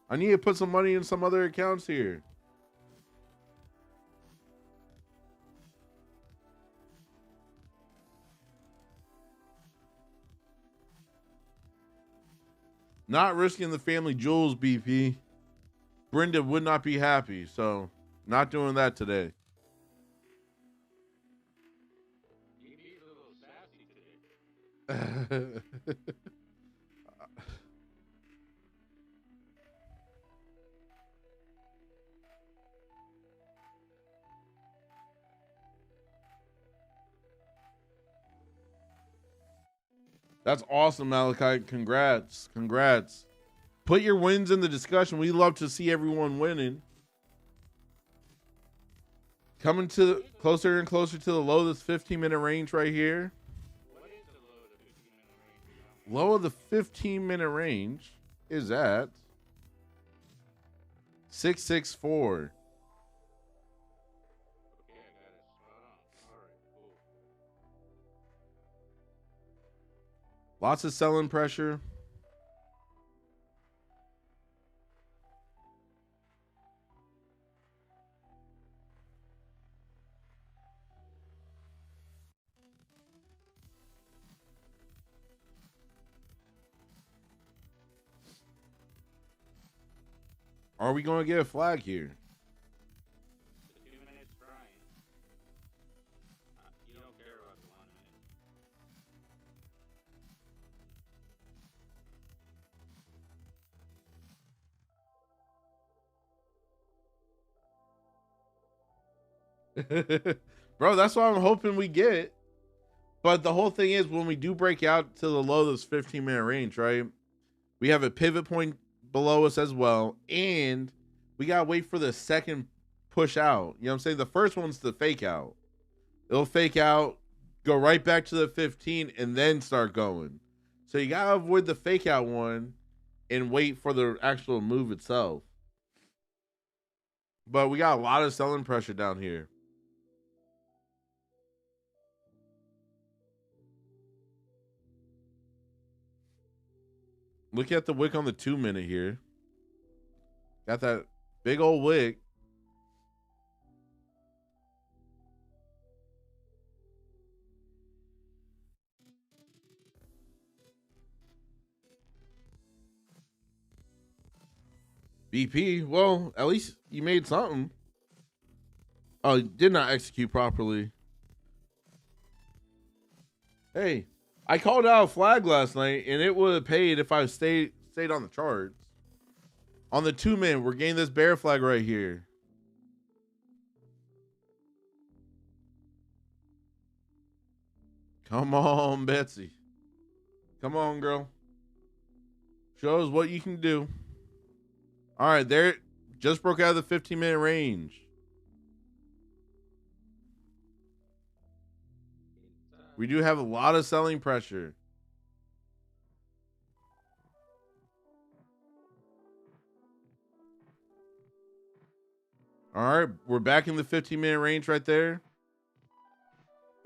I need to put some money in some other accounts here. Not risking the family jewels, BP. Brenda would not be happy, so not doing that today. He's a little sassy today. That's awesome, Malachi. Congrats. Congrats. Put your wins in the discussion. We love to see everyone winning. Coming to closer and closer to the low of this 15-minute range right here. What is the low of the 15-minute range? Low of the 15-minute range is at 664. Okay, I got it spot on. All right, cool. Lots of selling pressure. Are we going to get a flag here? The 2 minutes trying. You don't care about the 1 minute. Bro, that's what I'm hoping we get. But the whole thing is when we do break out to the low of this 15-minute range, right? We have a pivot point below us as well. And we got to wait for the second push out. You know what I'm saying? The first one's the fake out. It'll fake out, go right back to the 15, and then start going. So you got to avoid the fake out one and wait for the actual move itself. But we got a lot of selling pressure down here. Look at the wick on the 2 minute here. Got that big old wick. BP, well, at least you made something. Oh, you did not execute properly. Hey, I called out a flag last night, and it would have paid if I stayed on the charts. On the 2 minute, we're getting this bear flag right here. Come on, Betsy. Come on, girl. Show us what you can do. All right, there. Just broke out of the 15-minute range. We do have a lot of selling pressure. All right, we're back in the 15-minute range right there.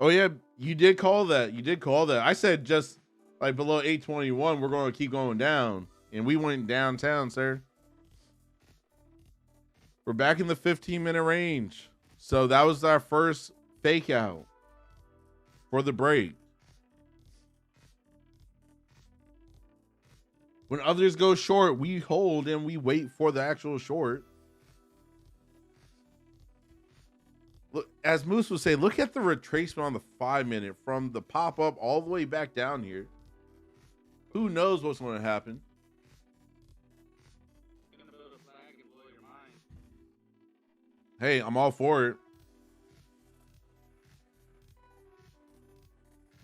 Oh, yeah, you did call that. You did call that. I said just like below 821, we're going to keep going down. And we went downtown, sir. We're back in the 15-minute range. So that was our first fake out for the break. When others go short, we hold and we wait for the actual short. Look, as Moose would say, look at the retracement on the 5-minute from the pop up all the way back down here. Who knows what's going to happen? You're gonna build a flag and blow your mind. Hey, I'm all for it.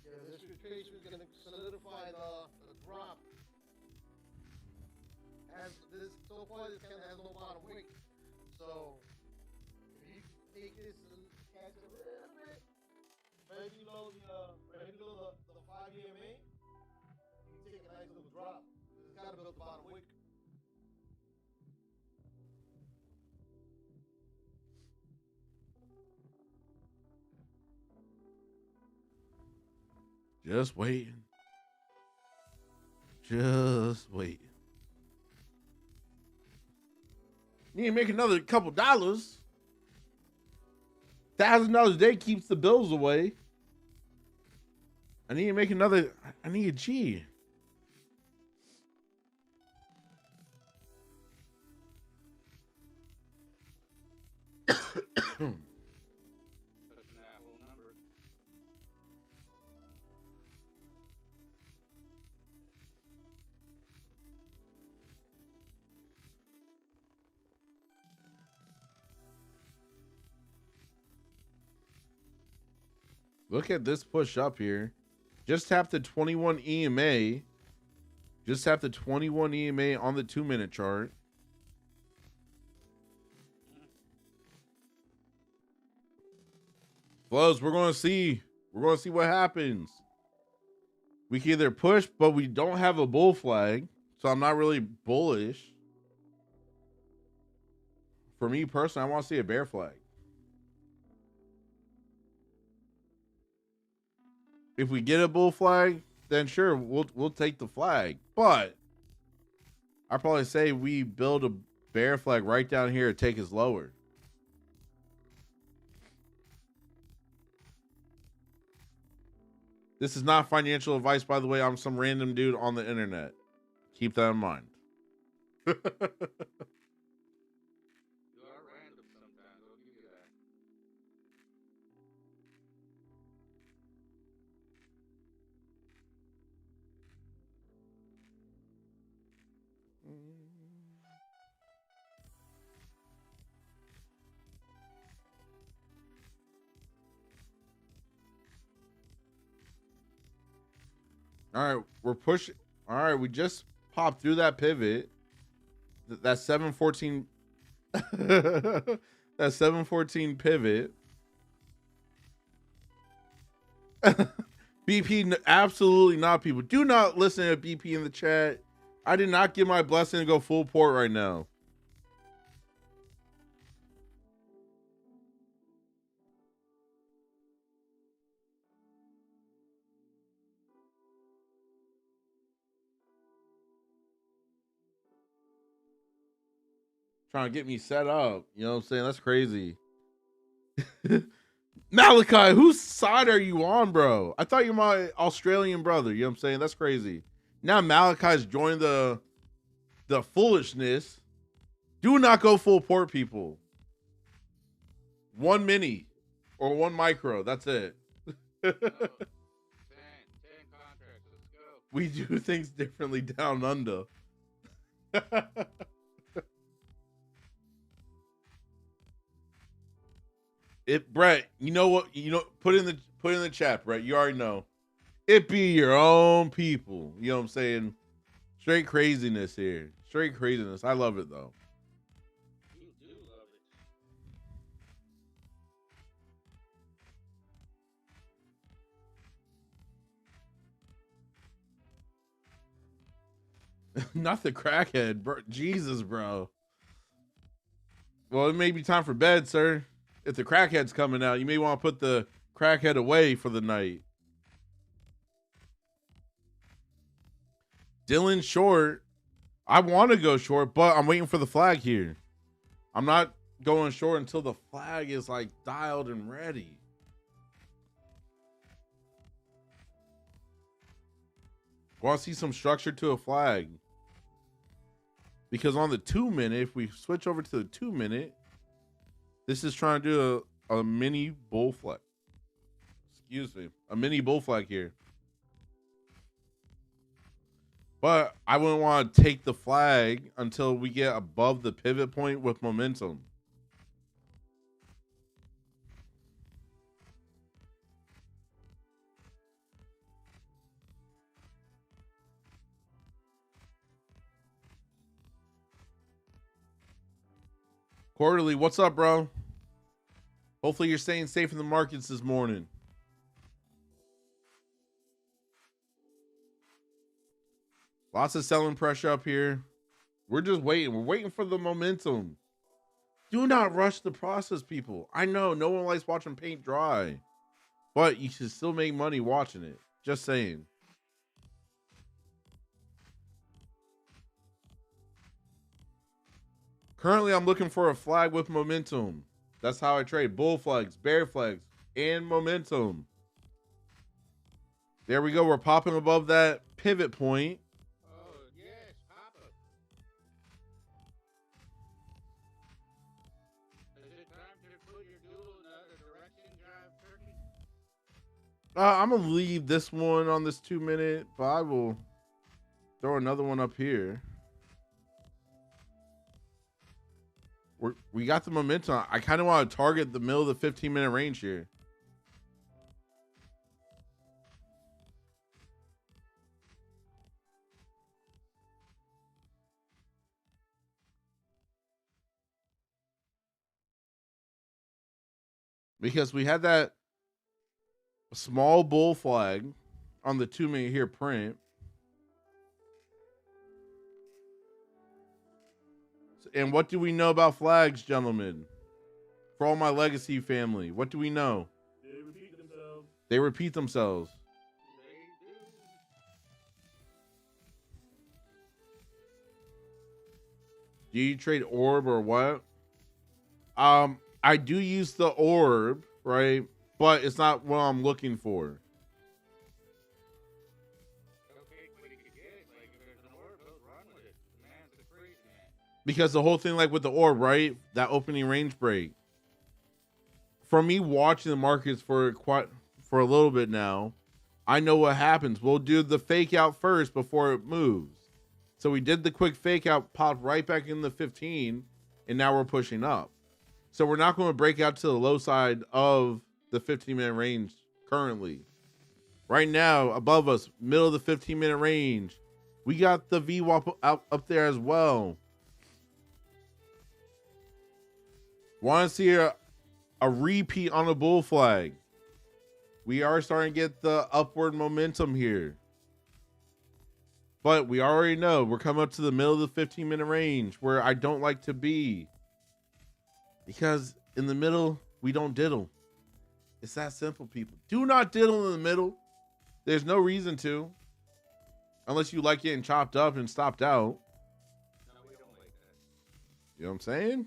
Yeah, this retracement is gonna solidify the drop. As this so far, this candle has no bottom wick. So if you take this and catch it a little bit, right below the 5 EMA, you can take a nice little drop. It's gotta build the bottom wick. Just waiting. Just waiting. You need to make another couple dollars. $1,000 a day keeps the bills away. I need to make another. I need a G. Touching that whole number. Look at this push up here. Just tap the 21 EMA. Just tap the 21 EMA on the 2-minute chart. Flows, we're going to see. We're going to see what happens. We can either push, but we don't have a bull flag. So I'm not really bullish. For me personally, I want to see a bear flag. If we get a bull flag, then sure, we'll take the flag. But I'd probably say we build a bear flag right down here to take us lower. This is not financial advice, by the way. I'm some random dude on the internet. Keep that in mind. You are random sometimes. I'll give you that. All right, we're pushing. All right, we just popped through that pivot. That 714. That 714 pivot. BP, absolutely not, people. Do not listen to BP in the chat. I did not give my blessing to go full port right now. Trying to get me set up. You know what I'm saying? That's crazy. Malachi, whose side are you on, bro? I thought you're my Australian brother. You know what I'm saying? That's crazy. Now Malachi's joined the foolishness. Do not go full port, people. 1 mini or 1 micro. That's it. 10 contracts. Let's go. We do things differently down under. Brett, you know what? Put in the chat, Brett. You already know. It be your own people. You know what I'm saying? Straight craziness here. Straight craziness. I love it though. You do love it. Not the crackhead, bro. Jesus, bro. Well, it may be time for bed, sir. If the crackhead's coming out, you may want to put the crackhead away for the night. Dylan short. I want to go short, but I'm waiting for the flag here. I'm not going short until the flag is like dialed and ready. Want to see some structure to a flag. Because on the 2 minute, if we switch over to the 2 minute, this is trying to do a mini bull flag. Excuse me, a mini bull flag here. But I wouldn't want to take the flag until we get above the pivot point with momentum. Quarterly, what's up, bro? Hopefully you're staying safe in the markets this morning. Lots of selling pressure up here. We're just waiting. We're waiting for the momentum. Do not rush the process, people. I know no one likes watching paint dry, but you should still make money watching it. Just saying. Currently, I'm looking for a flag with momentum. That's how I trade. Bull flags, bear flags, and momentum. There we go. We're popping above that pivot point. Oh, yes, Papa. Is it time to put your duel in the other direction, Jive Turkey? I'm going to leave this one on this 2 minute, but I will throw another one up here. We got the momentum. I kind of want to target the middle of the 15-minute range here. Because we had that small bull flag on the 2 minute here print. And what do we know about flags, gentlemen? For all my legacy family, what do we know? They repeat themselves. They repeat themselves. They do. Do you trade orb or what? I do use the orb, right? But it's not what I'm looking for. Okay, but you could get it. Like, if there's an orb, he'll run with it. The man's a crazy man. Because the whole thing, like with the orb, right? That opening range break. For me watching the markets for a little bit now, I know what happens. We'll do the fake out first before it moves. So we did the quick fake out, popped right back in the 15, and now we're pushing up. So we're not going to break out to the low side of the 15-minute range currently. Right now, above us, middle of the 15-minute range, we got the VWAP up there as well. Want to see a repeat on the bull flag. We are starting to get the upward momentum here. But we already know we're coming up to the middle of the 15-minute range where I don't like to be. Because in the middle, we don't diddle. It's that simple, people. Do not diddle in the middle. There's no reason to. Unless you like getting chopped up and stopped out. No, we don't like that. You know what I'm saying?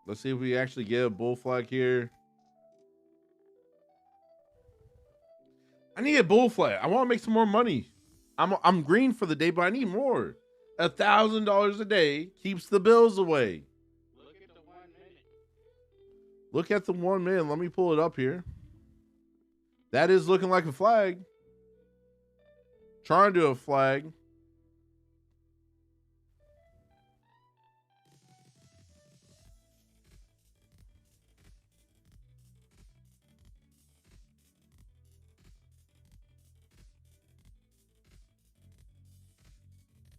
Let's see if we actually get a bull flag here. I need a bull flag. I want to make some more money. I'm green for the day, but I need more. $1,000 a day keeps the bills away. Look at the 1 minute. Look at the 1 minute. Let me pull it up here. That is looking like a flag. Trying to do a flag.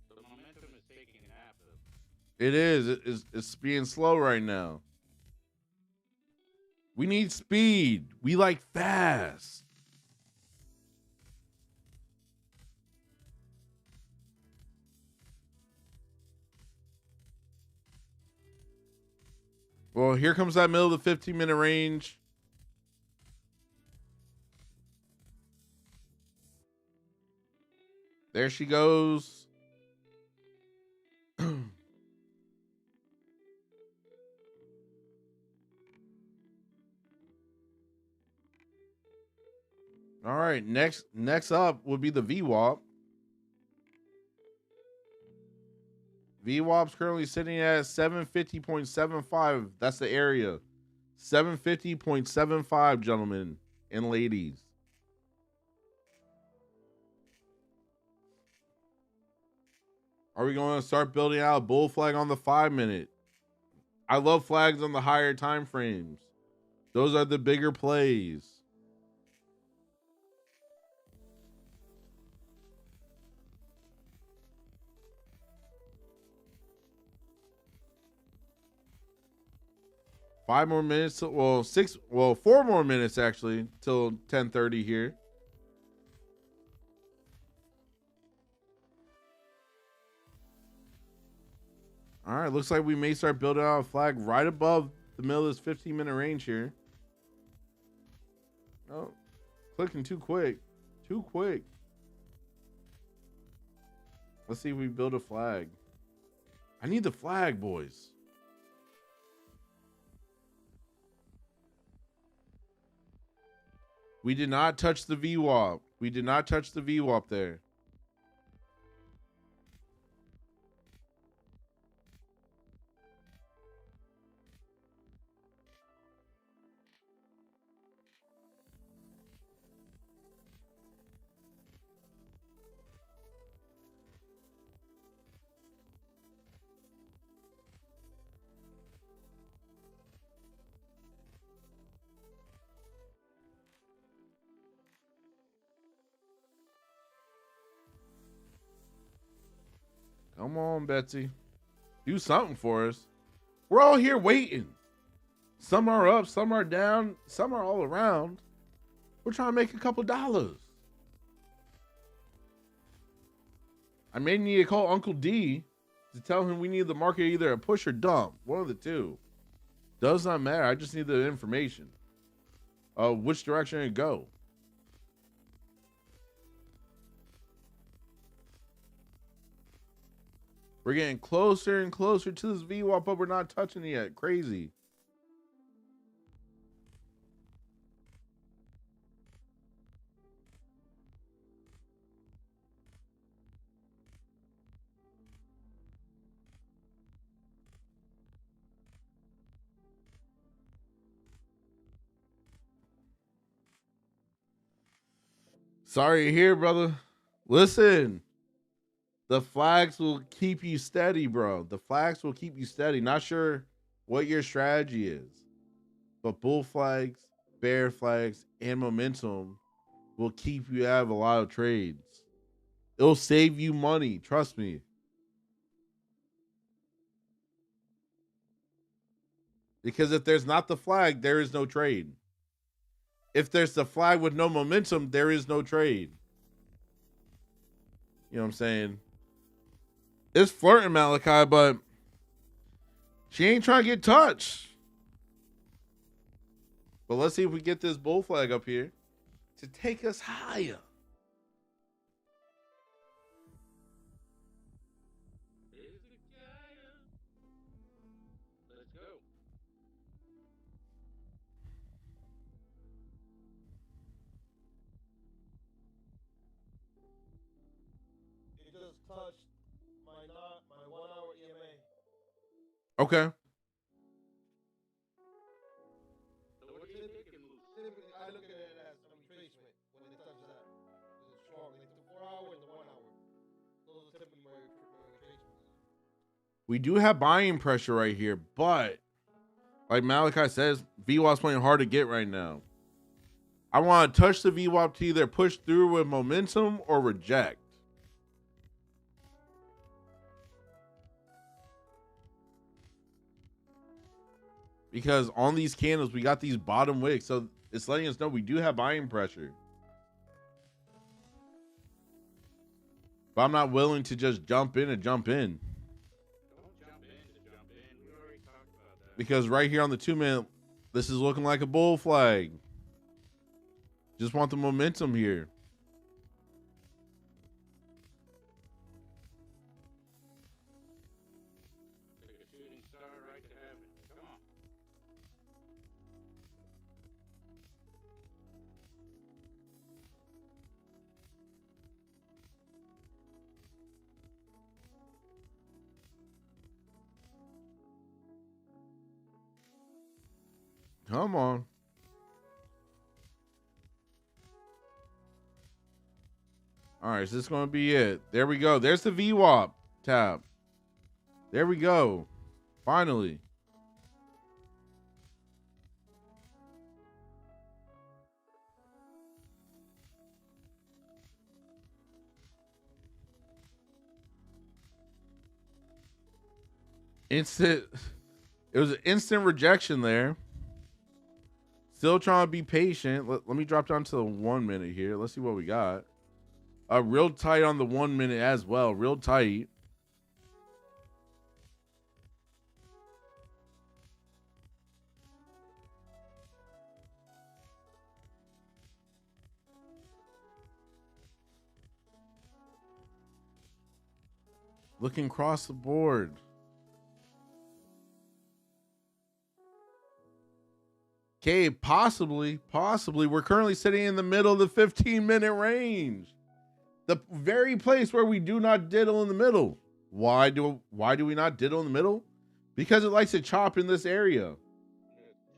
The momentum is taking a nap, though. It is. It's being slow right now. We need speed. We like fast. Well, here comes that middle of the 15-minute range. There she goes. All right, next up would be the VWAP. VWAP's currently sitting at 750.75. That's the area. 750.75, gentlemen and ladies. Are we going to start building out a bull flag on the 5-minute? I love flags on the higher time frames. Those are the bigger plays. Five more minutes. Well, 4 more minutes actually till 10:30 here. All right, looks like we may start building out a flag right above the middle of this 15-minute range here. Oh, clicking too quick. Too quick. Let's see if we build a flag. I need the flag, boys. We did not touch the VWAP. We did not touch the VWAP there. Come on, Betsy. Do something for us. We're all here waiting. Some are up, some are down, some are all around. We're trying to make a couple dollars. I may need to call Uncle D to tell him we need the market either a push or dump. One of the two. Does not matter. I just need the information of which direction to go. We're getting closer and closer to this VWAP, but we're not touching it yet. Crazy. Sorry to hear, brother. Listen. The flags will keep you steady, bro. The flags will keep you steady. Not sure what your strategy is, but bull flags, bear flags, and momentum will keep you out of a lot of trades. It'll save you money. Trust me. Because if there's not the flag, there is no trade. If there's the flag with no momentum, there is no trade. You know what I'm saying? It's flirting, Malachi, but she ain't trying to get touched. But let's see if we get this bull flag up here to take us higher. Let's go. It just touched my 1 hour EMA. Okay. So what do you think it moves? Typically, I look at it as a retracement when it touches that. It's strong, like the 4 hour and the 1 hour. Those are typically my retracements. We do have buying pressure right here, but like Malachi says, VWAP's playing hard to get right now. I want to touch the VWAP to either push through with momentum or reject. Because on these candles, we got these bottom wicks. So it's letting us know we do have buying pressure. But I'm not willing to just jump in and jump in. Don't jump in to jump in. We already talked about that. Because right here on the 2-minute, this is looking like a bull flag. Just want the momentum here. Like a shooting star right to heaven. Come on. Come on. All right, so this is going to be it. There we go. There's the VWAP tab. There we go. Finally. Instant. It was an instant rejection there. Still trying to be patient. Let me drop down to the 1 minute here. Let's see what we got. Real tight on the 1 minute as well. Real tight. Looking across the board. Okay, possibly. We're currently sitting in the middle of the 15-minute range. The very place where we do not diddle in the middle. Why do we not diddle in the middle? Because it likes to chop in this area.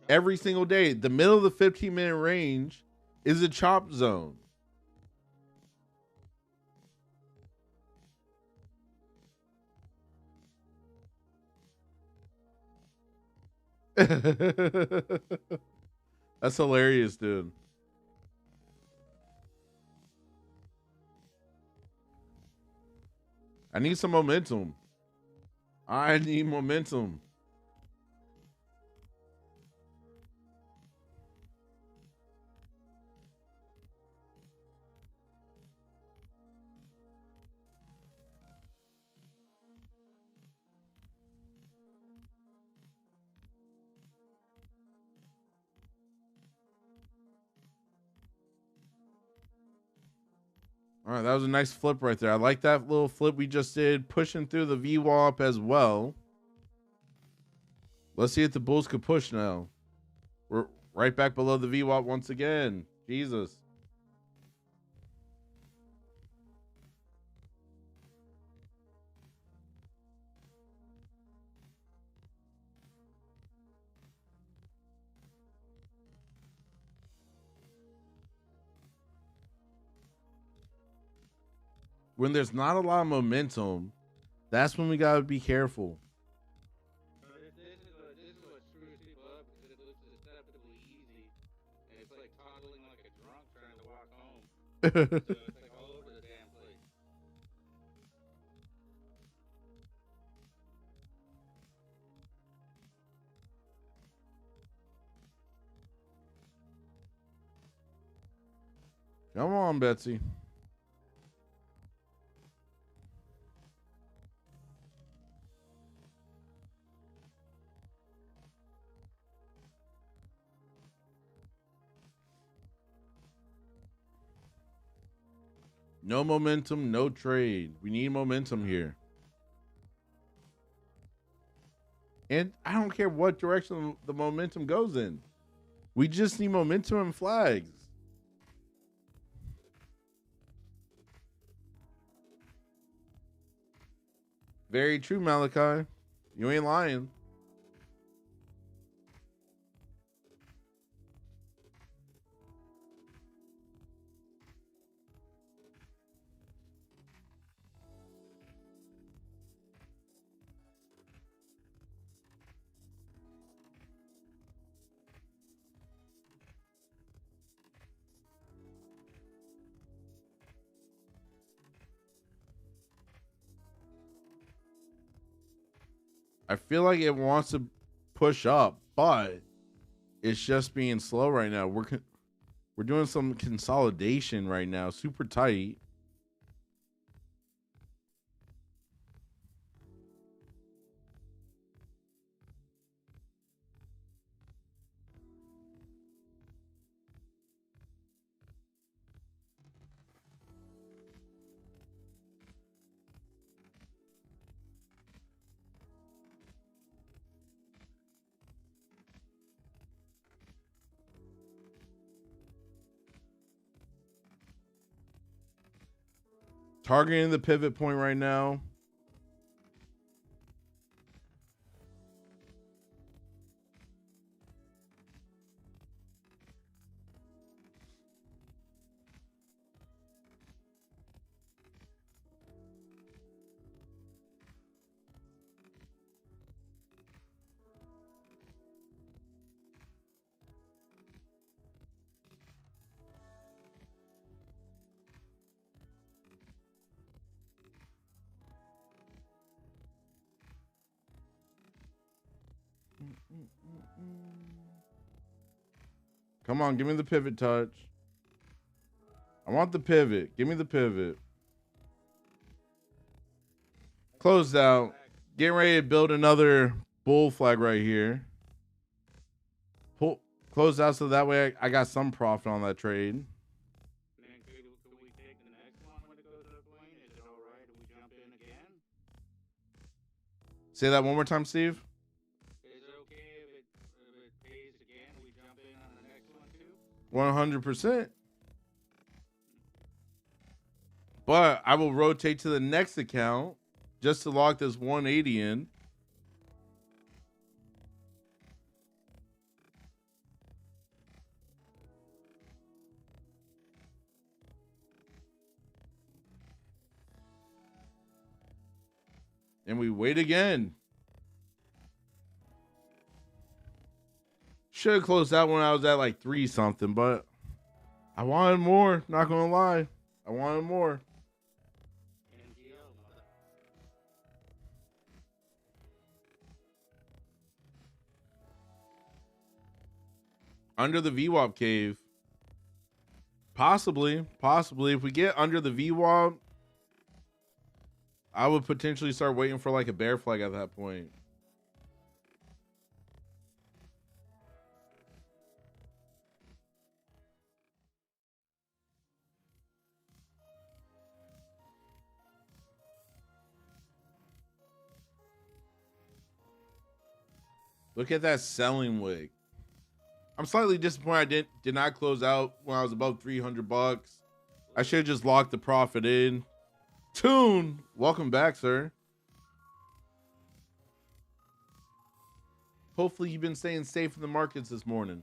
Every single day. The middle of the 15-minute range is a chop zone. That's hilarious, dude. I need some momentum. I need momentum. All right, that was a nice flip right there. I like that little flip we just did, pushing through the VWAP as well. Let's see if the Bulls could push now. We're right back below the VWAP once again. Jesus. When there's not a lot of momentum, that's when we gotta be careful. This is what screws people up because it looks deceptively easy. And it's like toddling like a drunk trying to walk home. So it's like all over the damn place. Come on, Betsy. No momentum, no trade. We need momentum here. And I don't care what direction the momentum goes in. We just need momentum and flags. Very true, Malachi. You ain't lying. I feel like it wants to push up, but it's just being slow right now. We're doing some consolidation right now, super tight. Targeting the pivot point right now. Come on, give me the pivot touch. I want the pivot. Give me the pivot. Closed out. Getting ready to build another bull flag right here. Pull, close out so that way I got some profit on that trade. And then could we take the next one when it goes up, Duane? Is it all right if we jump in again? Say that one more time, Steve. Is it okay if it pays again? We jump in on the next one too? 100%. But I will rotate to the next account just to lock this 180 in. And we wait again. Should have closed out when I was at like 3 something, but I wanted more. Not gonna lie, I wanted more. Under the VWAP cave. Possibly. If we get under the VWAP, I would potentially start waiting for like a bear flag at that point. Look at that selling wick. I'm slightly disappointed I did not close out when I was above 300 bucks. I should have just locked the profit in. Tune, welcome back, sir. Hopefully you've been staying safe in the markets this morning.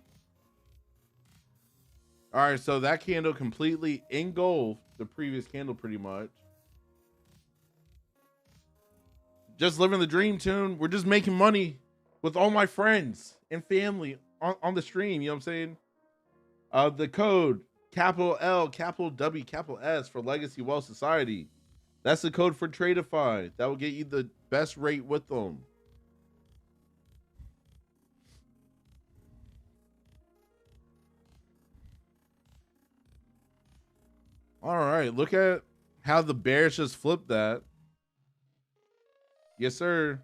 All right, so that candle completely engulfed the previous candle pretty much. Just living the dream, Tune. We're just making money with all my friends and family on the stream. You know what I'm saying? The code, capital L, capital W, capital S for Legacy Wealth Society. That's the code for Tradeify. That will get you the best rate with them. All right, look at how the bears just flipped that. Yes, sir.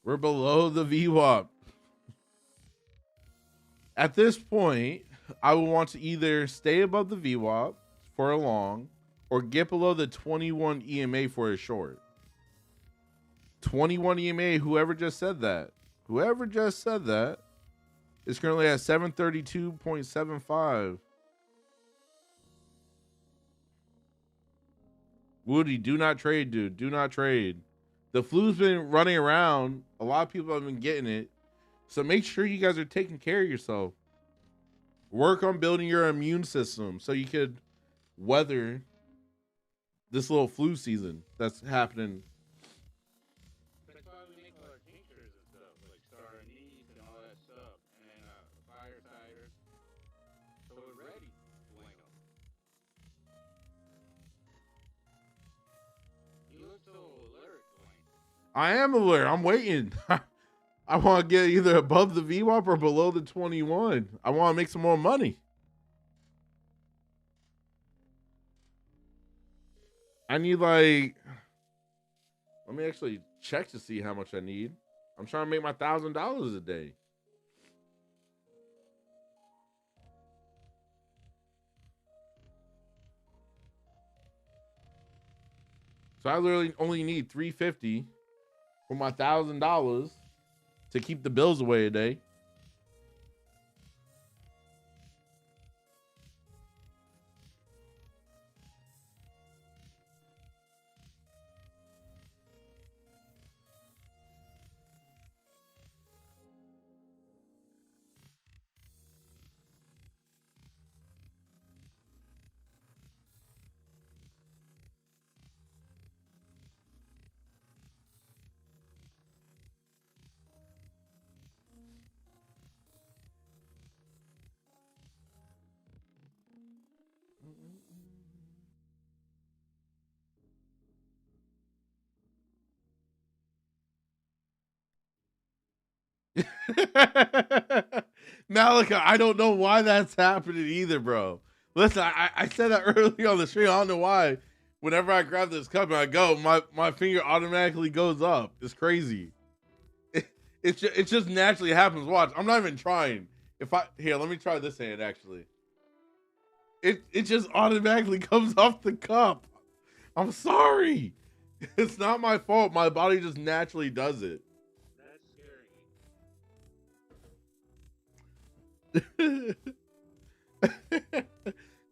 We're below the VWAP. At this point, I will want to either stay above the VWAP for a long or get below the 21 EMA for a short. 21 EMA, whoever just said that is currently at 732.75. Woody, do not trade, dude. Do not trade. The flu's been running around. A lot of people have been getting it. So make sure you guys are taking care of yourself. Work on building your immune system so you could weather this little flu season that's happening. That's why we make our tinctures and stuff, like star anise and all that stuff, and fire cider. So we're ready, Bueno. You look so alert, Dwayne. I am alert. I'm waiting. I want to get either above the VWAP or below the 21. I want to make some more money. I need like, let me actually check to see how much I need. I'm trying to make my $1,000 a day. So I literally only need $350 for my $1,000 to keep the bills away a day. Malika, I don't know why that's happening either, bro. Listen, I said that earlier on the stream. I don't know why. Whenever I grab this cup and I go, my finger automatically goes up. It's crazy. It just naturally happens. Watch, I'm not even trying. Here, let me try this hand actually. It just automatically comes off the cup. I'm sorry. It's not my fault. My body just naturally does it. That's scary.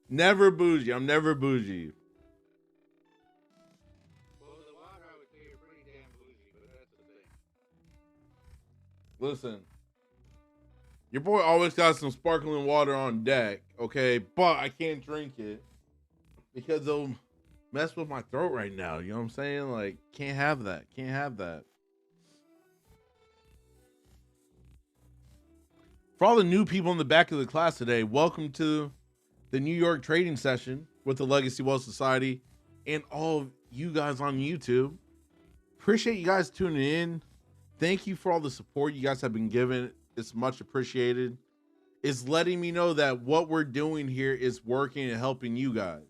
Never bougie. I'm never bougie. Well, the water, I would say you're pretty damn bougie, but that's the thing. Listen, your boy always got some sparkling water on deck, okay? But I can't drink it because it'll mess with my throat right now. You know what I'm saying? Like, can't have that. Can't have that. For all the new people in the back of the class today, welcome to the New York trading session with the Legacy Wealth Society and all of you guys on YouTube. Appreciate you guys tuning in. Thank you for all the support you guys have been given. It's much appreciated. It's letting me know that what we're doing here is working and helping you guys.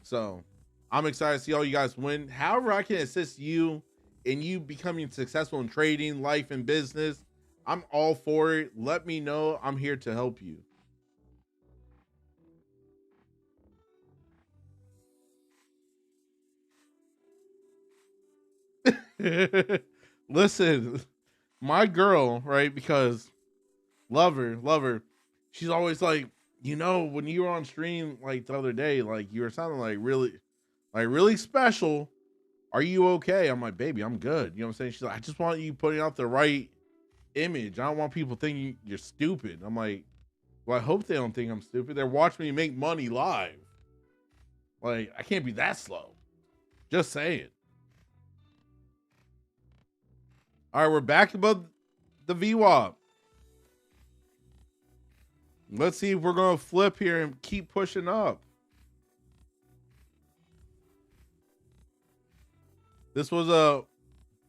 So I'm excited to see all you guys win. However I can assist you in you becoming successful in trading, life, and business, I'm all for it. Let me know. I'm here to help you. Listen, my girl, right? Because love her. She's always like, you know, when you were on stream like the other day, like you were sounding like really special. Are you okay? I'm like, baby, I'm good. You know what I'm saying? She's like, I just want you putting out the right image. I don't want people thinking you're stupid. I'm like, well, I hope they don't think I'm stupid. They're watching me make money live. Like, I can't be that slow. Just saying. All right, we're back above the VWAP. Let's see if we're going to flip here and keep pushing up. This was a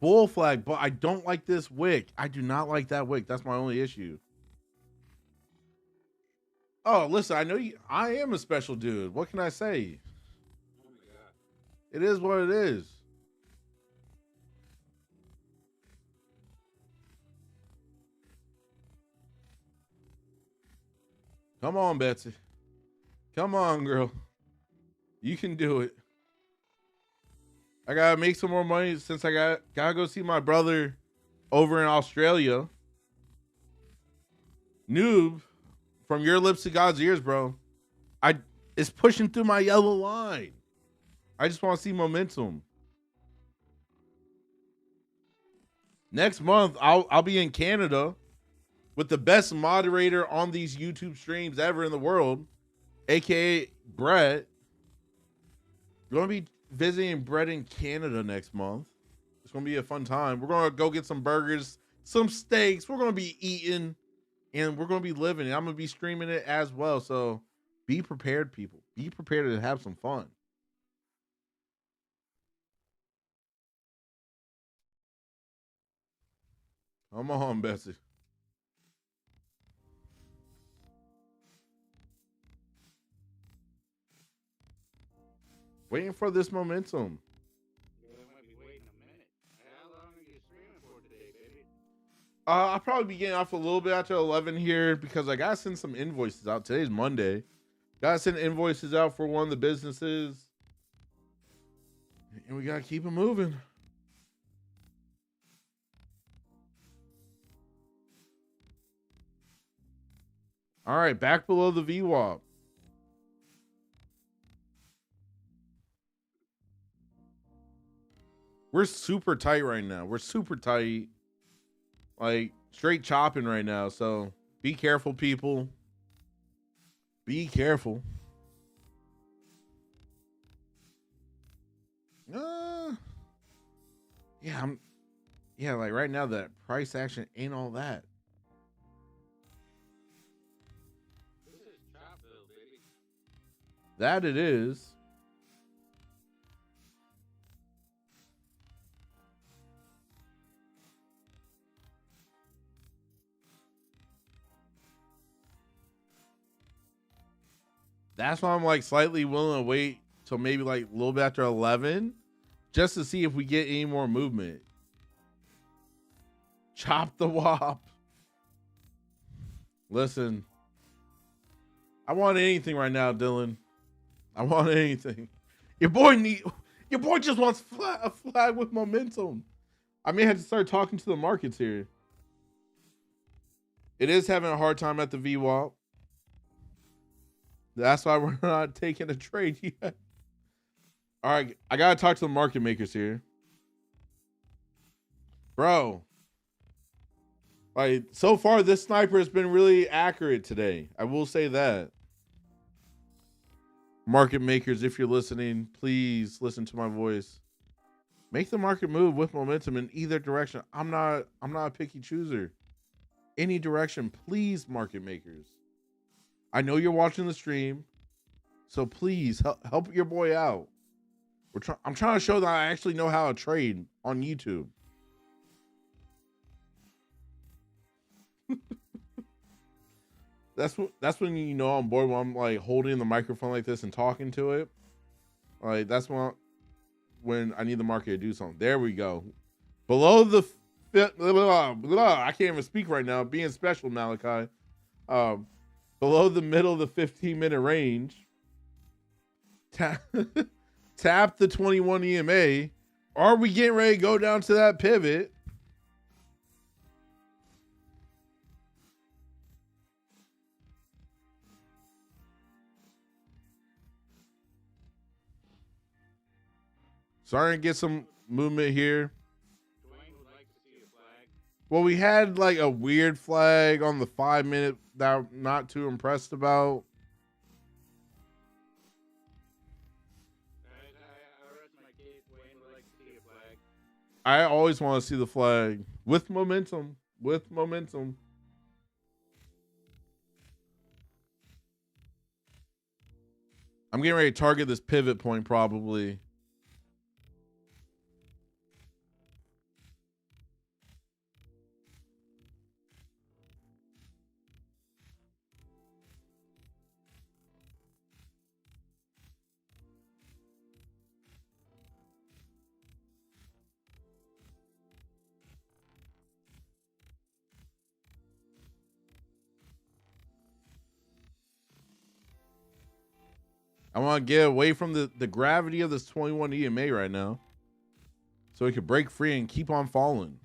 bull flag, but I don't like this wick. I do not like that wick. That's my only issue. Oh, listen, I know you. I am a special dude. What can I say? Oh my god. It is what it is. Come on, Betsy. Come on, girl. You can do it. I gotta make some more money since I gotta go see my brother over in Australia. Noob, from your lips to God's ears, bro. It's pushing through my yellow line. I just want to see momentum. Next month, I'll be in Canada with the best moderator on these YouTube streams ever in the world, aka Brett. We're gonna be visiting Brett in Canada next month. It's gonna be a fun time. We're gonna go get some burgers, some steaks. We're gonna be eating, and we're gonna be living it. I'm gonna be streaming it as well. So be prepared, people. Be prepared to have some fun. Come on, Bessie. Waiting for this momentum. Yeah, I might be waiting a minute. How long are you streaming for today, baby? I'll probably be getting off a little bit after 11 here because I gotta send some invoices out. Today's Monday. Gotta send invoices out for one of the businesses. And we gotta keep it moving. All right, back below the VWAP. We're super tight right now. We're super tight. Like, straight chopping right now. So, be careful, people. Be careful. Yeah, like right now, that price action ain't all that. This is Chopville, baby. That it is. That's why I'm like slightly willing to wait till maybe like a little bit after 11 just to see if we get any more movement. Chop the WAP. Listen, I want anything right now, Dylan. I want anything. Your boy just wants a flag with momentum. I may have to start talking to the markets here. It is having a hard time at the VWAP. That's why we're not taking a trade yet. All right, I gotta talk to the market makers here. Bro, like so far this sniper has been really accurate today. I will say that. Market makers, if you're listening, please listen to my voice. Make the market move with momentum in either direction. I'm not a picky chooser. Any direction, please, market makers. I know you're watching the stream, so please help your boy out. I'm trying to show that I actually know how to trade on YouTube. That's when you know I'm bored, when I'm like holding the microphone like this and talking to it. Like that's when I need the market to do something. There we go. Below the I can't even speak right now. Being special, Malachi. Below the middle of the 15-minute range. Tap the 21 EMA. Are we getting ready to go down to that pivot? Starting to get some movement here. Duane would like to see a flag. Well, we had like a weird flag on the 5-minute that I'm not too impressed about. I rest my case. Duane would like to see a flag. I always want to see the flag with momentum. With momentum. I'm getting ready to target this pivot point probably. I want to get away from the gravity of this 21 EMA right now so it could break free and keep on falling.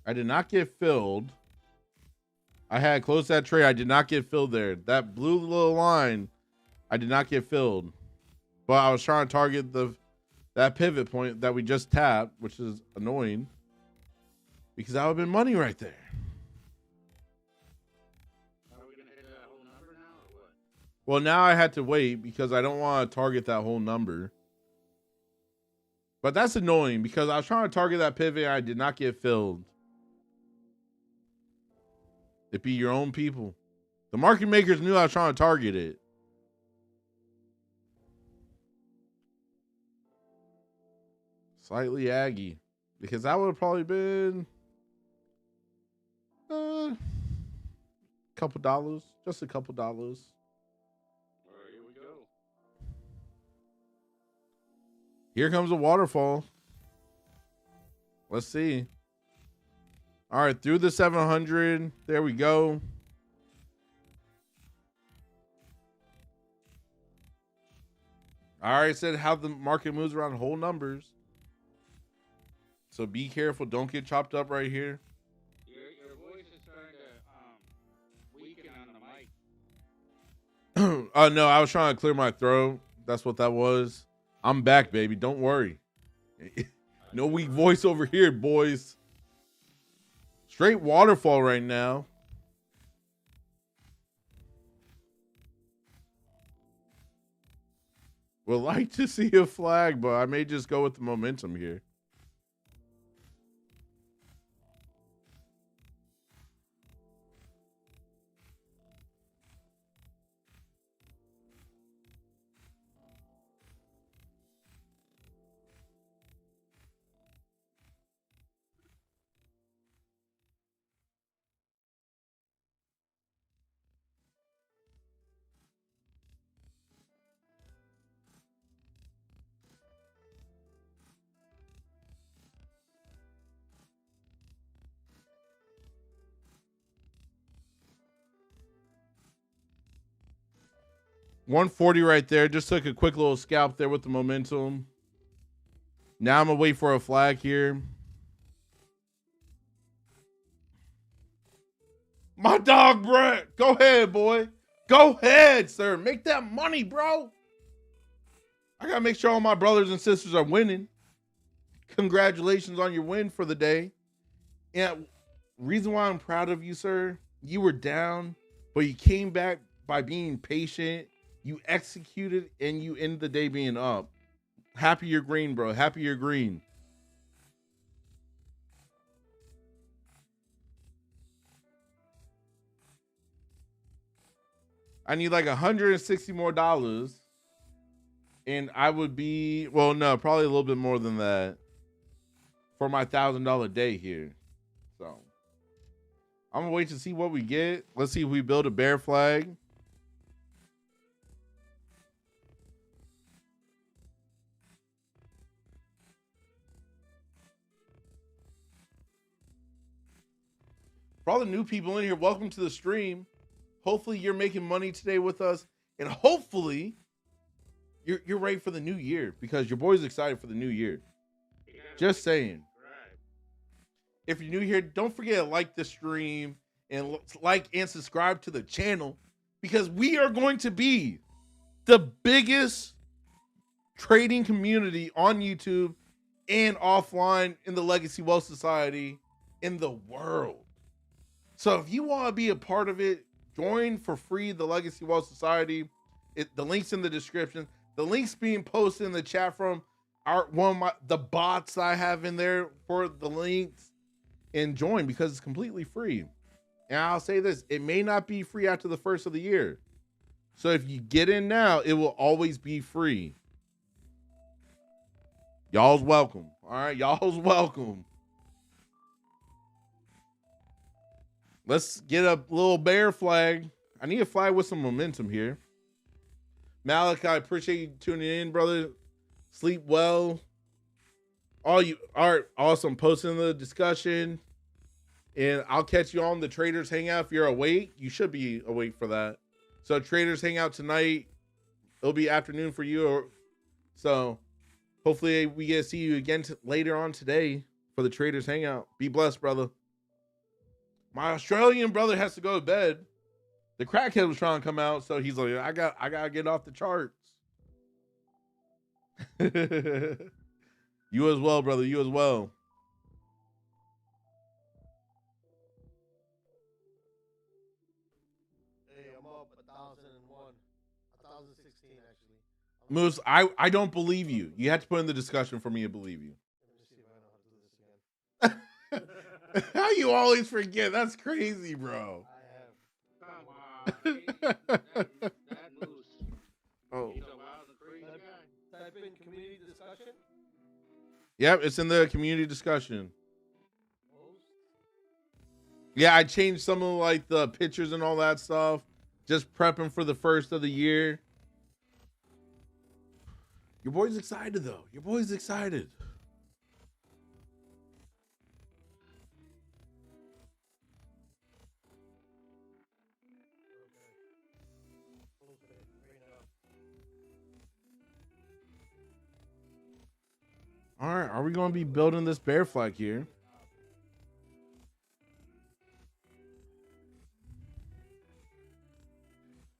I did not get filled. I had closed that trade. I did not get filled there. That blue little line, I did not get filled. But I was trying to target that pivot point that we just tapped, which is annoying. Because that would have been money right there. Are we going to hit that whole number now or what? Well, now I had to wait because I don't want to target that whole number. But that's annoying because I was trying to target that pivot and I did not get filled. It be your own people. The market makers knew I was trying to target it. Slightly aggy. Because that would have probably been a couple dollars. Just a couple dollars. All right, here we go. Here comes a waterfall. Let's see. All right, through the 700. There we go. I already said how the market moves around whole numbers. So be careful. Don't get chopped up right here. Your voice is starting to weaken on the mic. No, I was trying to clear my throat. That's what that was. I'm back, baby. Don't worry. No weak voice over here, boys. Straight waterfall right now. Would like to see a flag, but I may just go with the momentum here. $140 right there. Just took a quick little scalp there with the momentum. Now I'm gonna wait for a flag here. My dog, Brett. Go ahead, boy. Go ahead, sir. Make that money, bro. I gotta make sure all my brothers and sisters are winning. Congratulations on your win for the day. And reason why I'm proud of you, sir, you were down, but you came back by being patient. You executed, and you ended the day being up. Happy you're green, bro. Happy you're green. I need like $160 more, and I would be, well, no, probably a little bit more than that for my $1,000 day here. So I'm gonna wait to see what we get. Let's see if we build a bear flag. For all the new people in here, welcome to the stream. Hopefully you're making money today with us, and hopefully you're ready for the new year, because your boy's excited for the new year. Just saying. If you're new here, don't forget to like the stream and like and subscribe to the channel, because we are going to be the biggest trading community on YouTube and offline in the Legacy Wealth Society in the world. So if you want to be a part of it, join for free the Legacy Wealth Society. The link's in the description. The link's being posted in the chat from the bots I have in there for the links, and join because it's completely free. And I'll say this, it may not be free after the first of the year. So if you get in now, it will always be free. Y'all's welcome. All right, y'all's welcome. Let's get a little bear flag. I need a flag with some momentum here. Malik, I appreciate you tuning in, brother. Sleep well. All right, awesome. Posting the discussion. And I'll catch you on the Traders Hangout. If you're awake, you should be awake for that. So Traders Hangout tonight. It'll be afternoon for you. So hopefully we get to see you again later on today for the Traders Hangout. Be blessed, brother. My Australian brother has to go to bed. The crackhead was trying to come out, so he's like, I gotta get off the charts. You as well, brother. You as well. Hey, I'm up 1,001, 1,016 actually. Moose, I don't believe you. You have to put in the discussion for me to believe you. Let me see if I know how to do this again. How you always forget? That's crazy, bro. I have. Come on. That moose. Oh. He's a wild and crazy guy. Type in community discussion. Yep, it's in the community discussion. Post. Yeah, I changed some of like the pictures and all that stuff. Just prepping for the first of the year. Your boy's excited though. Your boy's excited. All right, are we going to be building this bear flag here?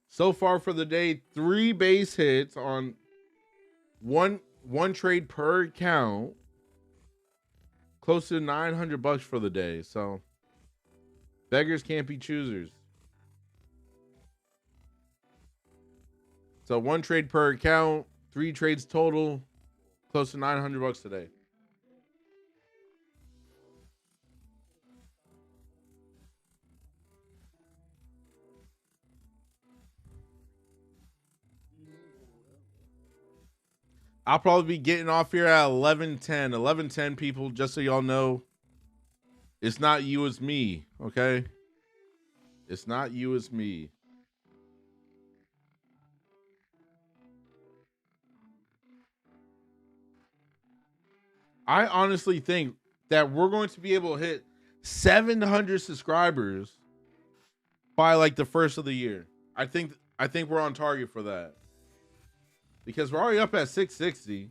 So far for the day, 3 base hits on one trade per account. Close to $900 for the day. So beggars can't be choosers. So 1 trade per account, 3 trades total, close to $900 today. I'll probably be getting off here at 11:10. 11:10, people, just so y'all know. It's not you, it's me, okay? It's not you, it's me. I honestly think that we're going to be able to hit 700 subscribers by like the first of the year. I think we're on target for that. Because we're already up at 660.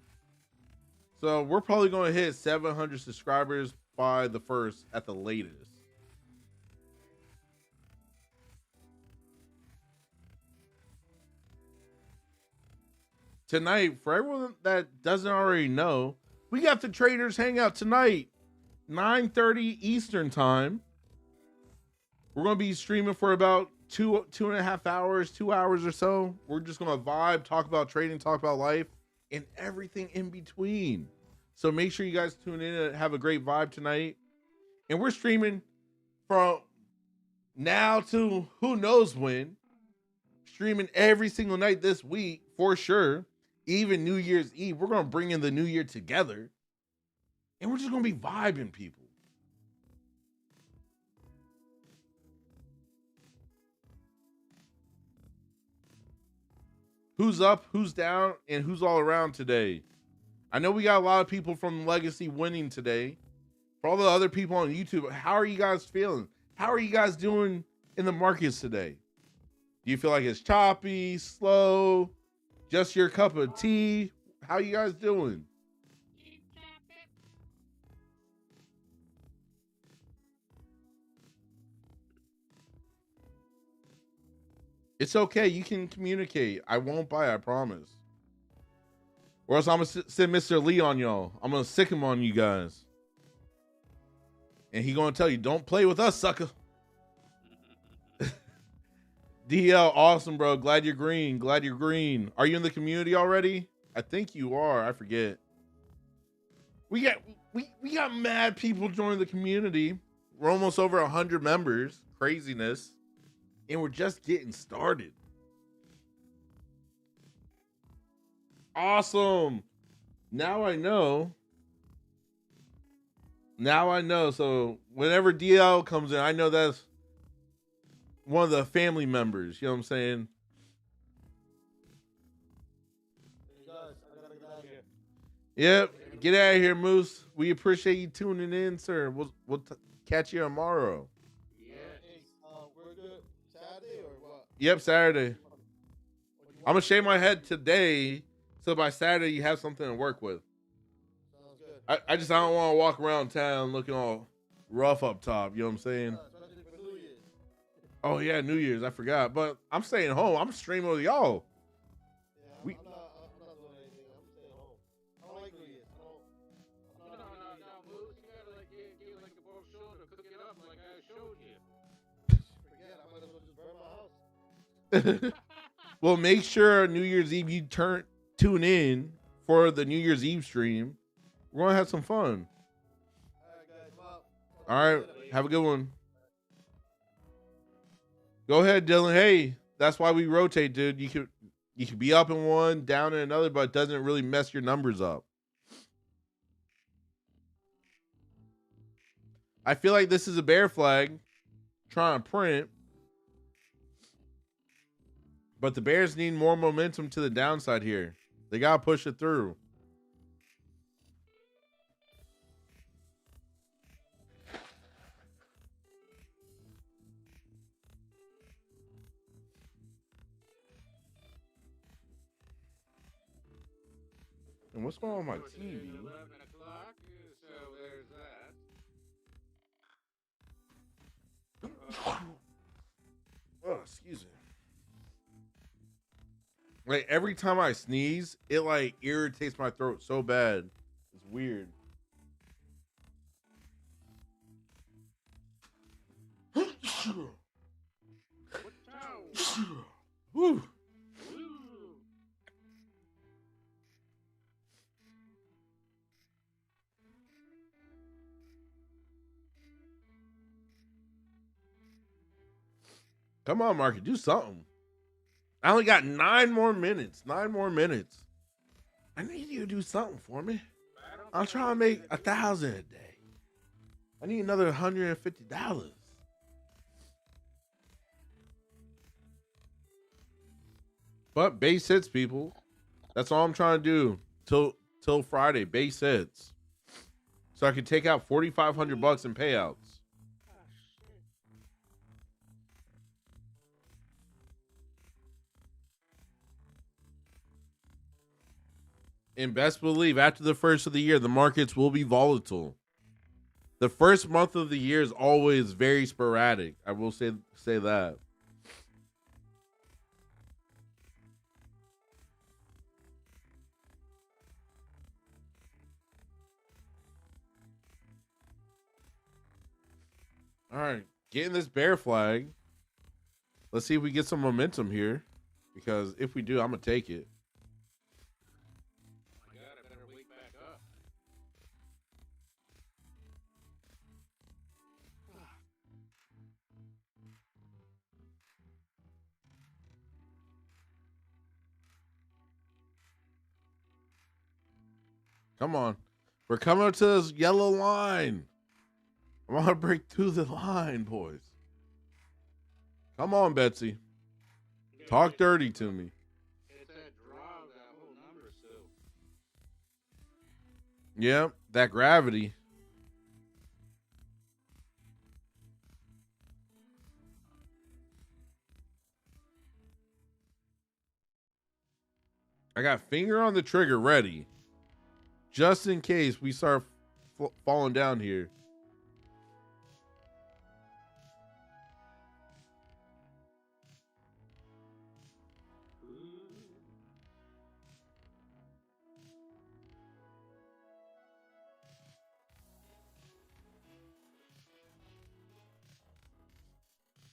So we're probably going to hit 700 subscribers by the first at the latest. Tonight, for everyone that doesn't already know, we got the Traders Hangout tonight, 9:30 Eastern time. We're going to be streaming for about two and a half hours, 2 hours or so. We're just going to vibe, talk about trading, talk about life, and everything in between. So make sure you guys tune in and have a great vibe tonight. And we're streaming from now to who knows when. Streaming every single night this week for sure. Even New Year's Eve. We're going to bring in the new year together. And we're just going to be vibing, people. Who's up, who's down, and who's all around today? I know we got a lot of people from Legacy winning today. For all the other people on YouTube, how are you guys feeling? How are you guys doing in the markets today? Do you feel like it's choppy, slow, just your cup of tea? How you guys doing? It's okay. You can communicate. I won't buy, I promise. Or else I'm going to send Mr. Lee on y'all. I'm going to sick him on you guys. And he going to tell you, don't play with us, sucker. DL, awesome, bro. Glad you're green. Glad you're green. Are you in the community already? I think you are. I forget. We got mad people joining the community. We're almost over 100 members. Craziness. And we're just getting started. Awesome. Now I know. So whenever DL comes in, I know that's one of the family members. You know what I'm saying? Hey guys, I gotta get out of here. Yep. Get out of here, Moose. We appreciate you tuning in, sir. We'll catch you tomorrow. Hey, we're good. Saturday or what? Yep, Saturday. What you I'm want? gonna shave my head today, so by Saturday you have something to work with. Sounds good. I don't want to walk around town looking all rough up top. You know what I'm saying? Especially for New Year's. Oh yeah, New Year's. I forgot, but I'm staying home. I'm streaming with y'all. Yeah, We- I'm not doing anything. I'm staying home. I don't like New Year's. I'm not No, Moose, you gotta like get like a broke shoulder, cook it up like I showed you. forget. I might as well just burn my house. Well, make sure New Year's Eve you tune in for the New Year's Eve stream. We're gonna have some fun. All right, guys. Well. All right, have a good one. Go ahead, Dylan. Hey, that's why we rotate, dude. You could be up in one, down in another, but it doesn't really mess your numbers up. I feel like this is a bear flag trying to print, but the Bears need more momentum to the downside here. They gotta push it through. And what's going on with my TV? 11 o'clock, so there's that. Oh, excuse me. Like every time I sneeze, it like irritates my throat so bad. It's weird. Whew. Come on, market, do something. I only got 9 more minutes. 9 more minutes. I need you to do something for me. I'm trying to make $1,000 a day. I need another $150. But base hits, people. That's all I'm trying to do till Friday. Base hits, so I can take out $4,500 in payouts. And best believe, after the first of the year, the markets will be volatile. The first month of the year is always very sporadic. I will say that. All right, getting this bear flag. Let's see if we get some momentum here, because if we do, I'm gonna take it. Oh my God, I better wake back up. Come on, we're coming up to this yellow line. I want to break through the line, boys. Come on, Betsy. Talk dirty to me. It's that draw, that whole number still. Yep, that gravity. I got finger on the trigger ready, just in case we start falling down here.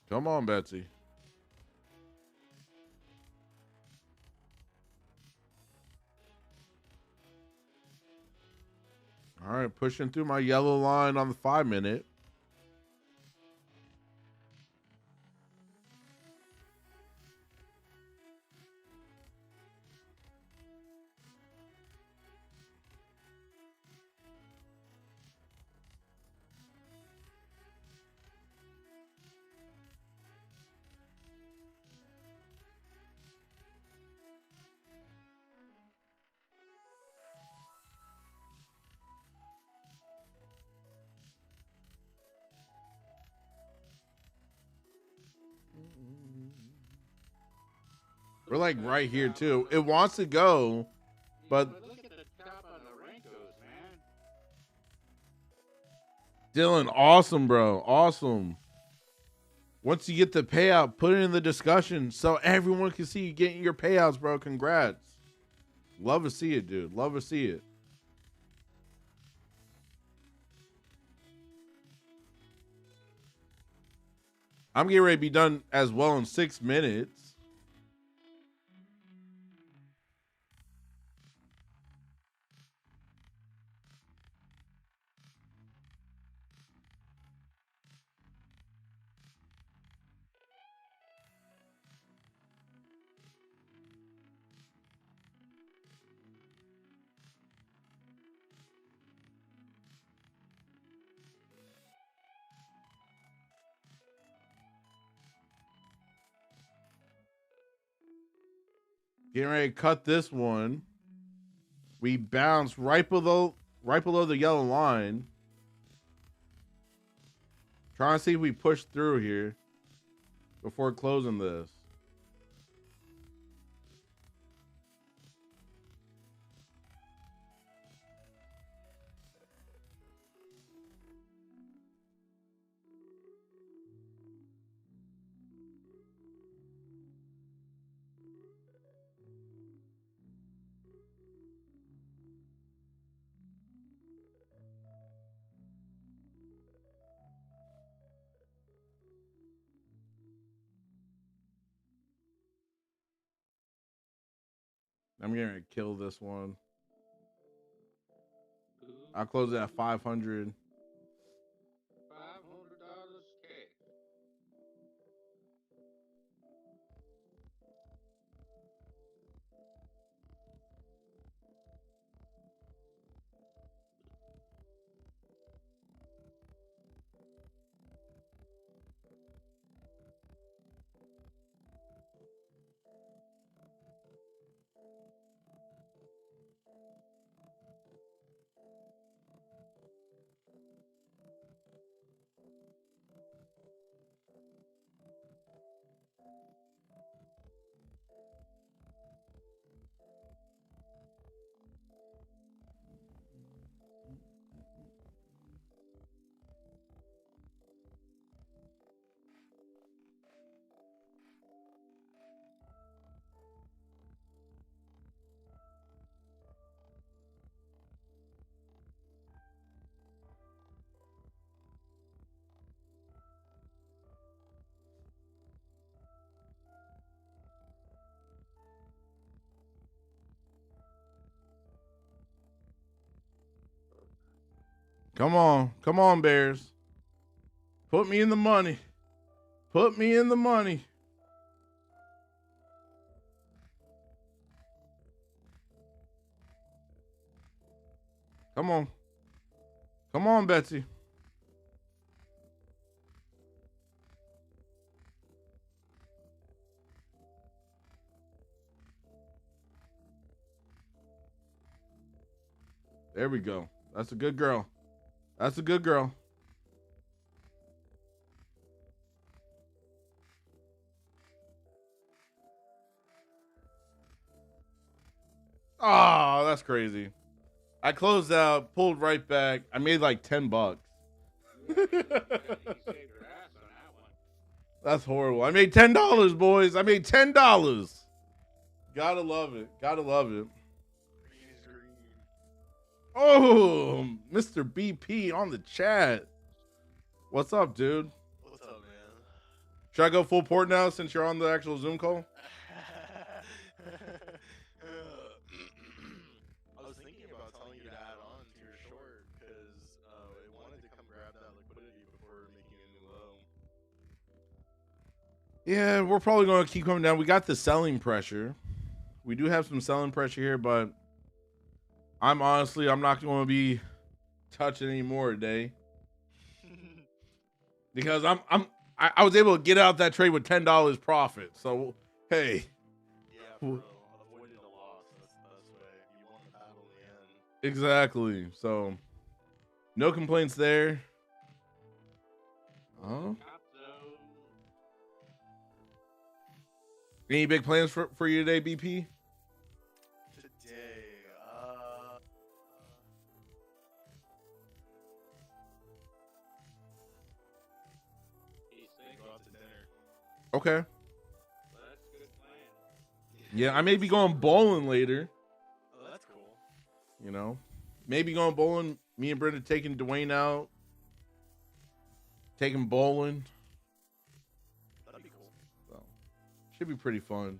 Come on, Betsy. All right, pushing through my yellow line on the 5-minute. We're like right here too. It wants to go, but Look at the top on the Rankos, man. Dylan, awesome, bro. Awesome. Once you get the payout, put it in the discussion so everyone can see you getting your payouts, bro. Congrats. Love to see it, dude. Love to see it. I'm getting ready to be done as well in 6 minutes. Getting ready to cut this one. We bounce right below the yellow line. Trying to see if we push through here before closing this. I'm going to kill this one. I'll close it at 500. $500 cash. Come on, Bears. Put me in the money. Put me in the money. Come on. Come on, Betsy. There we go. That's a good girl. That's a good girl. Oh, that's crazy. I closed out, pulled right back. I made like $10. That's horrible. I made $10, boys. I made $10. Gotta love it. Gotta love it. Oh, Mr. BP on the chat. What's up, dude? What's up, man? Should I go full port now since you're on the actual Zoom call? I was thinking about telling you to add on to your short because it wanted to come grab that liquidity before making a new low. Yeah, we're probably going to keep coming down. We got the selling pressure. We do have some selling pressure here, but I'm not going to be touching any more today because I was able to get out that trade with $10 profit. So, hey. Yeah, bro. Avoiding a loss. That's the best way. You won the battle in the end. Exactly. So, no complaints there. Oh. Any big plans for you today, BP? Today, go out to dinner. Okay. That's a good plan. Yeah, I may be going bowling later. Oh, that's cool. You know, maybe going bowling. Me and Brenda taking Duane out, taking bowling. That'd be cool. So, should be pretty fun.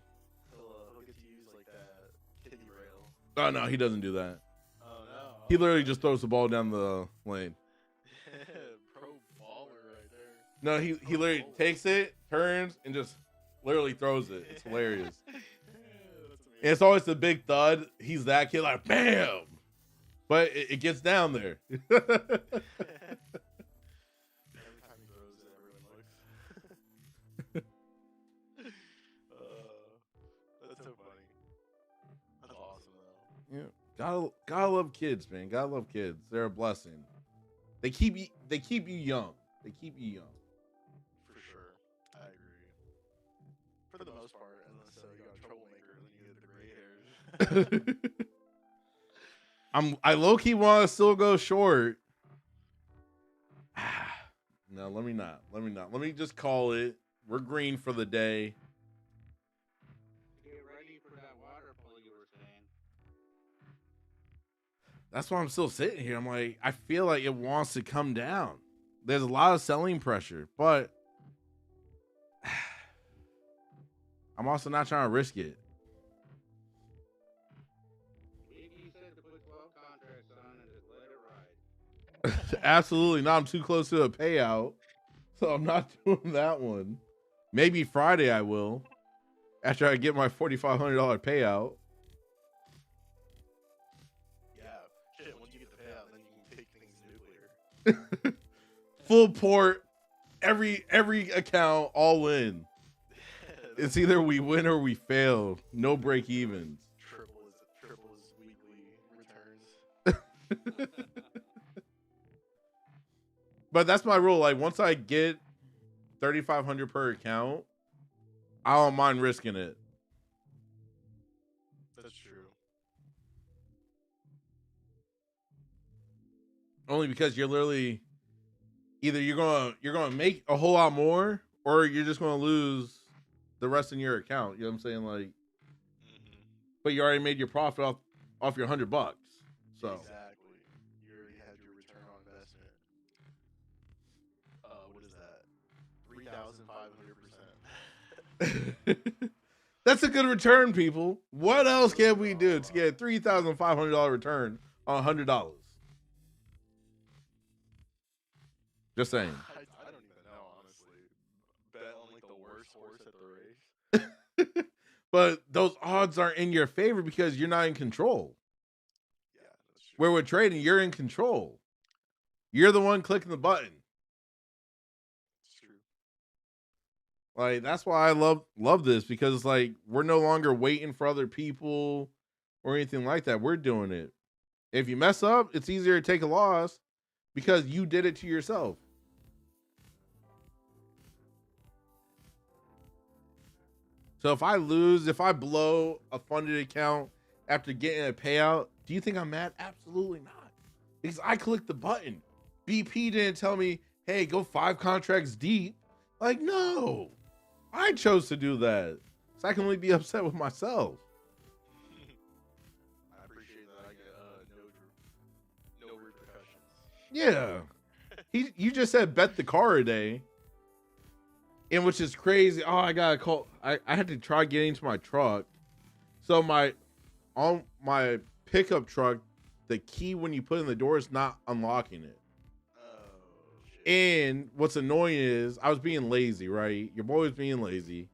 He'll get to use like that kiddie rail. Oh no, he doesn't do that. Oh no. He literally just throws the ball down the lane. Pro baller right there. No, he literally takes it, turns, and just literally throws it. It's hilarious. That's And it's always the big thud. He's that kid, like bam, but it gets down there. Every time he throws it, everyone looks. That's so funny. That's awesome, though. Yeah, gotta love kids, man. Gotta love kids. They're a blessing. They keep you young. They keep you young. For sure. I agree. For the most part, unless you got a troublemaker, then you get the gray hairs. I low key want to still go short. No, let me not. Let me just call it. We're green for the day. Get ready for that water pull you were saying. That's why I'm still sitting here. I'm like, I feel like it wants to come down. There's a lot of selling pressure, but I'm also not trying to risk it. You said to put 12 contracts on and just let it ride. Absolutely not. I'm too close to a payout, so I'm not doing that one. Maybe Friday I will, after I get my $4,500 payout. Yeah. Shit, once you get the payout, then you can take things nuclear. Full port, every account, all in. It's either we win or we fail. No break evens. Triple is weekly returns. But that's my rule. Like once I get $3,500 per account, I don't mind risking it. That's true. Only because you're literally either you're gonna make a whole lot more, or you're just gonna lose the rest in your account. You know what I'm saying? Like, but you already made your profit off your $100. So Exactly. You already had your return on investment. What is that? 3,500%. that's a good return, people. What else can we do to get a $3,500 return on $100? Just saying. I don't even know, honestly. Bet on like the worst horse at the race. But those odds aren't in your favor because you're not in control. Yeah, that's true. Where we're trading, you're in control. You're the one clicking the button. It's true. Like, that's why I love this, because it's like we're no longer waiting for other people or anything like that. We're doing it. If you mess up, it's easier to take a loss because you did it to yourself. So if I lose, if I blow a funded account after getting a payout, do you think I'm mad? Absolutely not. Because I clicked the button. BP didn't tell me, hey, go 5 contracts deep. Like, no. I chose to do that. So I can only be upset with myself. I appreciate that. I get no repercussions. Yeah. You just said bet the car a day. And which is crazy. Oh, I gotta call. I had to try getting to my truck. So on my pickup truck, the key when you put it in the door is not unlocking it. Oh, shit. And what's annoying is I was being lazy, right? Your boy was being lazy.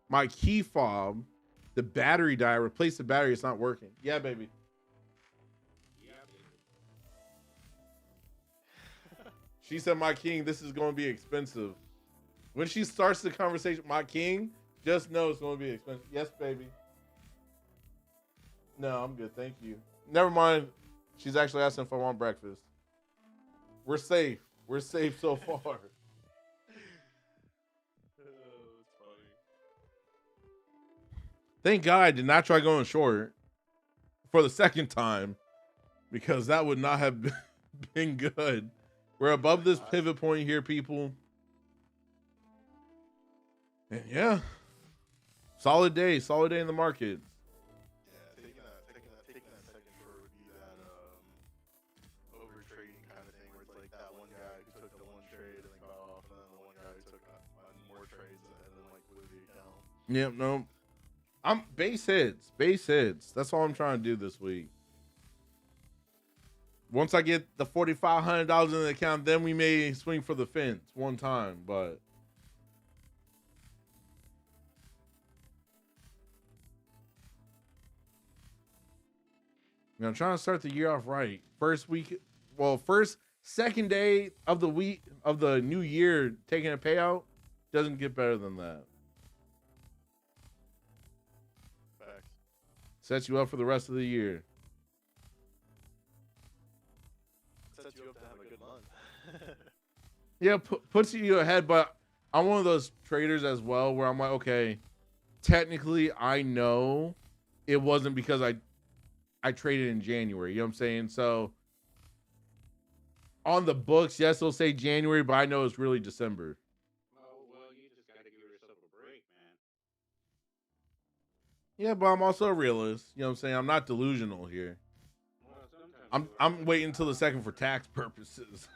My key fob, the battery died. I replaced the battery. It's not working. Yeah, baby. She said, my king, this is going to be expensive. When she starts the conversation, my king, just know it's going to be expensive. Yes, baby. No, I'm good. Thank you. Never mind. She's actually asking if I want breakfast. We're safe. We're safe so far. Oh, that's funny. Thank God I did not try going short for the second time, because that would not have been good. We're above this pivot point here, people. And yeah, solid day in the market. Yeah, taking that second short would be that over trading kind of thing, where it's like that one guy who took the one trade and then got off, and then the one guy who took more trades and then like blew the account. Yep, no. I'm base hits. That's all I'm trying to do this week. Once I get the $4,500 in the account, then we may swing for the fence one time, but I'm trying to start the year off right. Second day of the week of the new year, taking a payout doesn't get better than that. Facts. Sets you up for the rest of the year. Sets you up to have a good month. Yeah, puts you ahead, but I'm one of those traders as well where I'm like, okay, technically I know it wasn't because I traded in January. You know what I'm saying? So on the books, yes, it'll say January, but I know it's really December. Oh, well, you just got to give yourself a break, man. Yeah, but I'm also a realist. You know what I'm saying? I'm not delusional here. Well, sometimes I'm waiting until the second for tax purposes.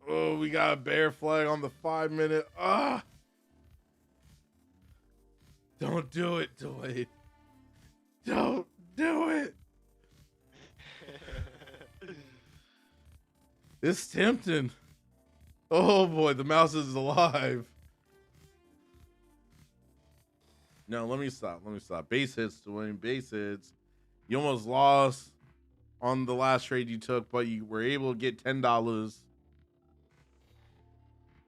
Oh, we got a bear flag on the 5-minute. Ah. Don't do it, Duane. Don't do it. It's tempting. Oh boy, the mouse is alive. No, let me stop. Base hits, Duane. Base hits. You almost lost on the last trade you took, but you were able to get $10.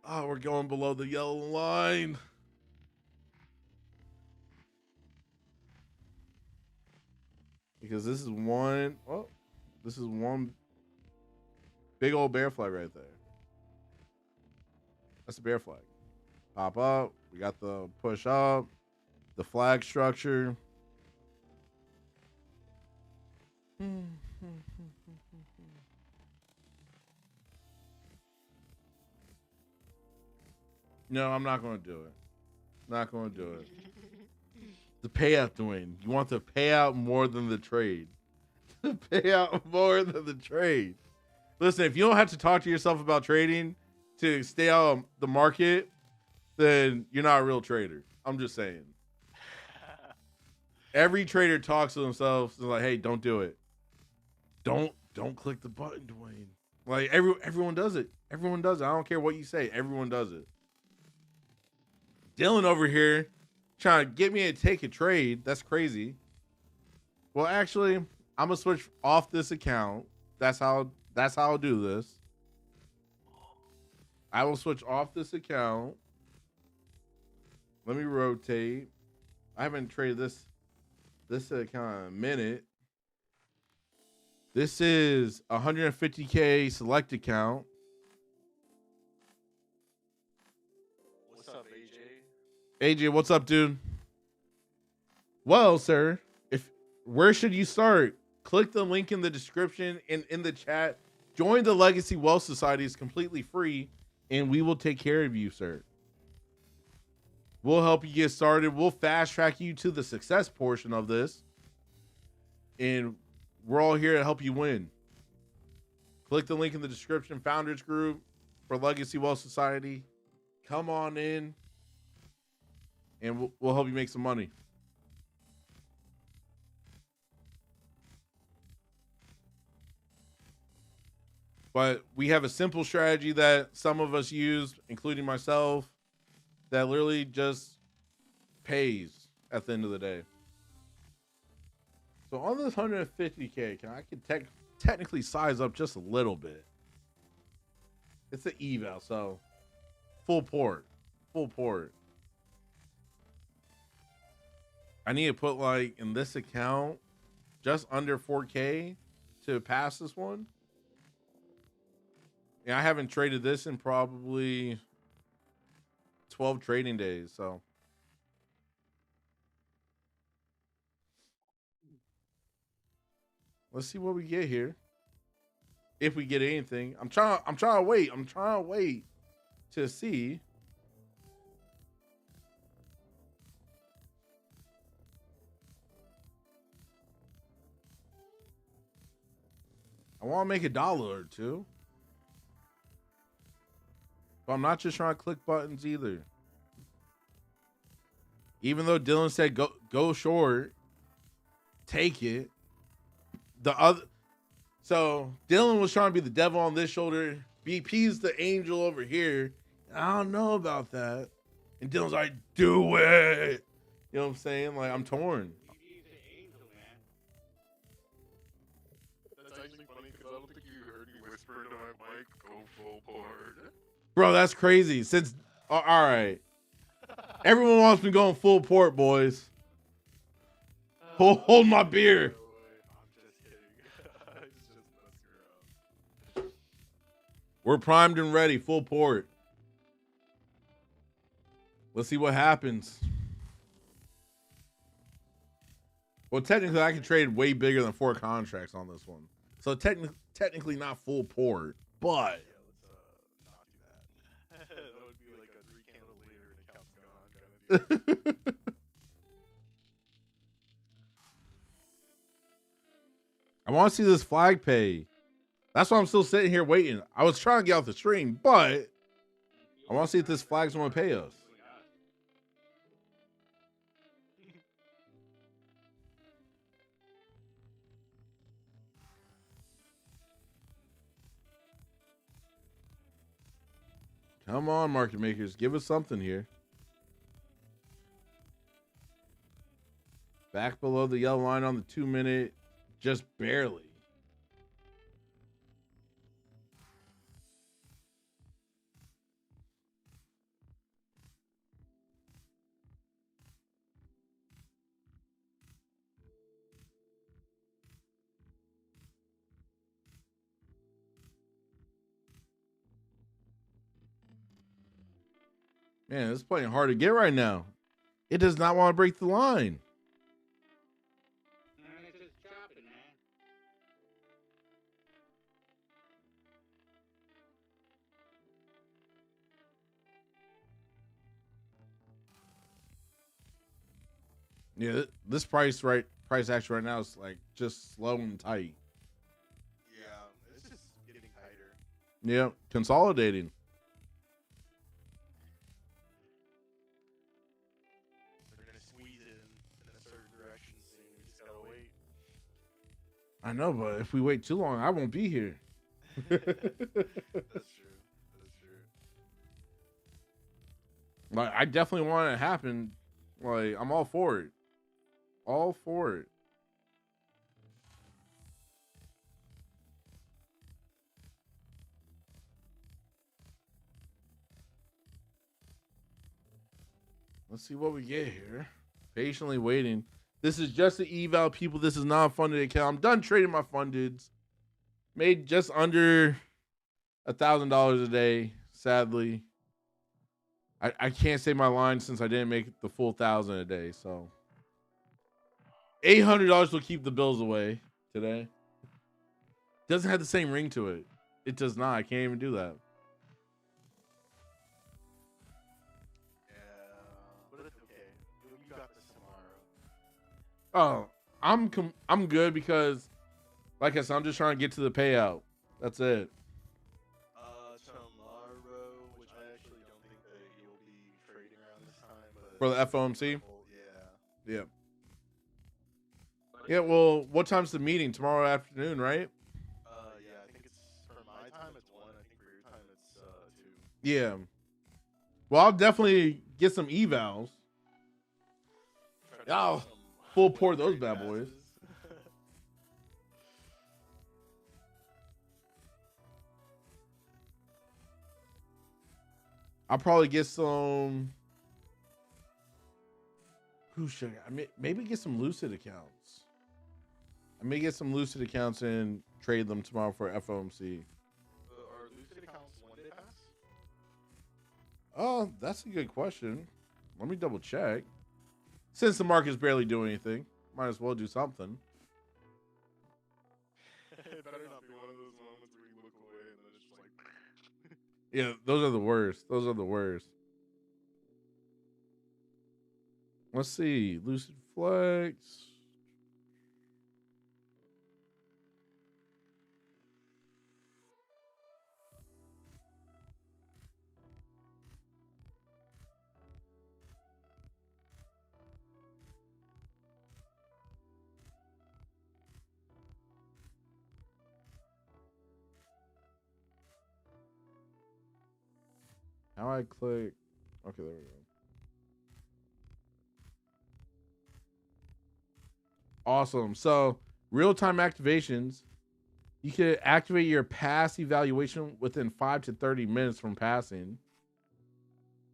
Oh, we're going below the yellow line. Because this is one big old bear flag right there. That's a bear flag. Pop up. We got the push up, the flag structure. No, I'm not going to do it. Not going to do it. The payout, Duane. You want the payout more than the trade. The payout more than the trade. Listen, if you don't have to talk to yourself about trading to stay out of the market, then you're not a real trader. I'm just saying. Every trader talks to themselves. They're like, hey, don't do it. Don't click the button, Duane. Like everyone does it. Everyone does it. I don't care what you say. Everyone does it. Dylan over here trying to get me to take a trade. That's crazy. Well, actually, I'm gonna switch off this account. That's how I'll do this. I will switch off this account. Let me rotate. I haven't traded this account in a minute. This is 150K select account. What's up, AJ? AJ, what's up, dude? Well, sir, where should you start? Click the link in the description and in the chat. Join the Legacy Wealth Society. It's completely free, and we will take care of you, sir. We'll help you get started. We'll fast track you to the success portion of this, and we're all here to help you win. Click the link in the description. Founders group for Legacy Wealth Society. Come on in, and we'll help you make some money. But we have a simple strategy that some of us use, including myself, that literally just pays at the end of the day. So on this 150K, I can technically size up just a little bit. It's an eval, so full port. I need to put, like, in this account, just under 4K to pass this one. Yeah, I haven't traded this in probably 12 trading days, so. Let's see what we get here. If we get anything. I'm trying to wait. I'm trying to wait to see. I want to make $1 or two. But I'm not just trying to click buttons either. Even though Dylan said go short, take it. So Dylan was trying to be the devil on this shoulder. BP's the angel over here. I don't know about that. And Dylan's like, do it. You know what I'm saying? Like, I'm torn. BP's the angel, man. That's actually funny because I don't think you heard me whisper into my mic, go full board. Bro, that's crazy. Since, all right. Everyone wants me going full port, boys. Hold my beer. I'm just kidding. It's just messing around. We're primed and ready, full port. Let's see what happens. Well, technically, I can trade way bigger than 4 contracts on this one. So technically not full port, but. Yeah, let's not do that. That would be like a 3 candle later and account's gone kind of deal. I want to see this flag pay. That's why I'm still sitting here waiting. I was trying to get off the stream, but I want to see if this flag's going to pay us. Come on, market makers. Give us something here. Back below the yellow line on the 2-minute. Just barely. Man, it's playing hard to get right now. It does not want to break the line. It's just chopping, man. Yeah, this price action right now is like just slow and tight. Yeah, it's just getting tighter. Yeah, consolidating. They're gonna squeeze it in a certain direction I know, but if we wait too long, I won't be here. That's true. That's true. Like, I definitely want it to happen. Like, I'm all for it. All for it. Let's see what we get here. Patiently waiting. This is just an eval, people. This is not a funded account. I'm done trading my fundeds. Made just under $1,000 a day, sadly. I can't say my line since I didn't make the full 1,000 a day. So $800 will keep the bills away today. Doesn't have the same ring to it. It does not. I can't even do that. Yeah, but it's okay. You got this tomorrow. Oh, I'm good because, like I said, I'm just trying to get to the payout. That's it. Tomorrow, which I actually don't think that you'll be trading around this time, but For the FOMC? yeah. Yeah. Yeah, well, what time's the meeting? Tomorrow afternoon, right? Yeah, I think it's for my time it's 1. I think for your time it's 2. Yeah. Well, I'll definitely get some evals. Try to get Oh, some full pour win those rate bad boys. passes. I'll probably get some. Who should maybe get some Lucid accounts? I may get some Lucid accounts and trade them tomorrow for FOMC. Are Lucid accounts 1-day pass? Oh, that's a good question. Let me double check. Since the market's barely doing anything, might as well do something. It better not be one of those moments where you look away and then it's just like. Yeah, those are the worst. Those are the worst. Let's see. Lucid Flex. How I click. Okay, there we go. Awesome. So, real-time activations. You can activate your pass evaluation within 5 to 30 minutes from passing.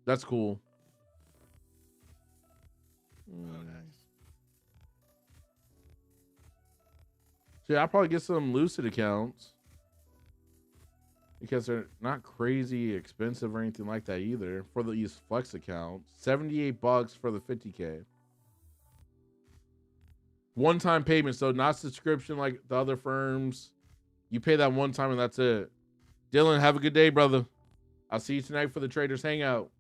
That's cool. Oh, nice. So yeah, I'll probably get some Lucid accounts because they're not crazy expensive or anything like that either for these Flex accounts. $78 for the 50K. One-time payment, so not subscription like the other firms. You pay that one time and that's it. Dylan, have a good day, brother. I'll see you tonight for the Traders Hangout.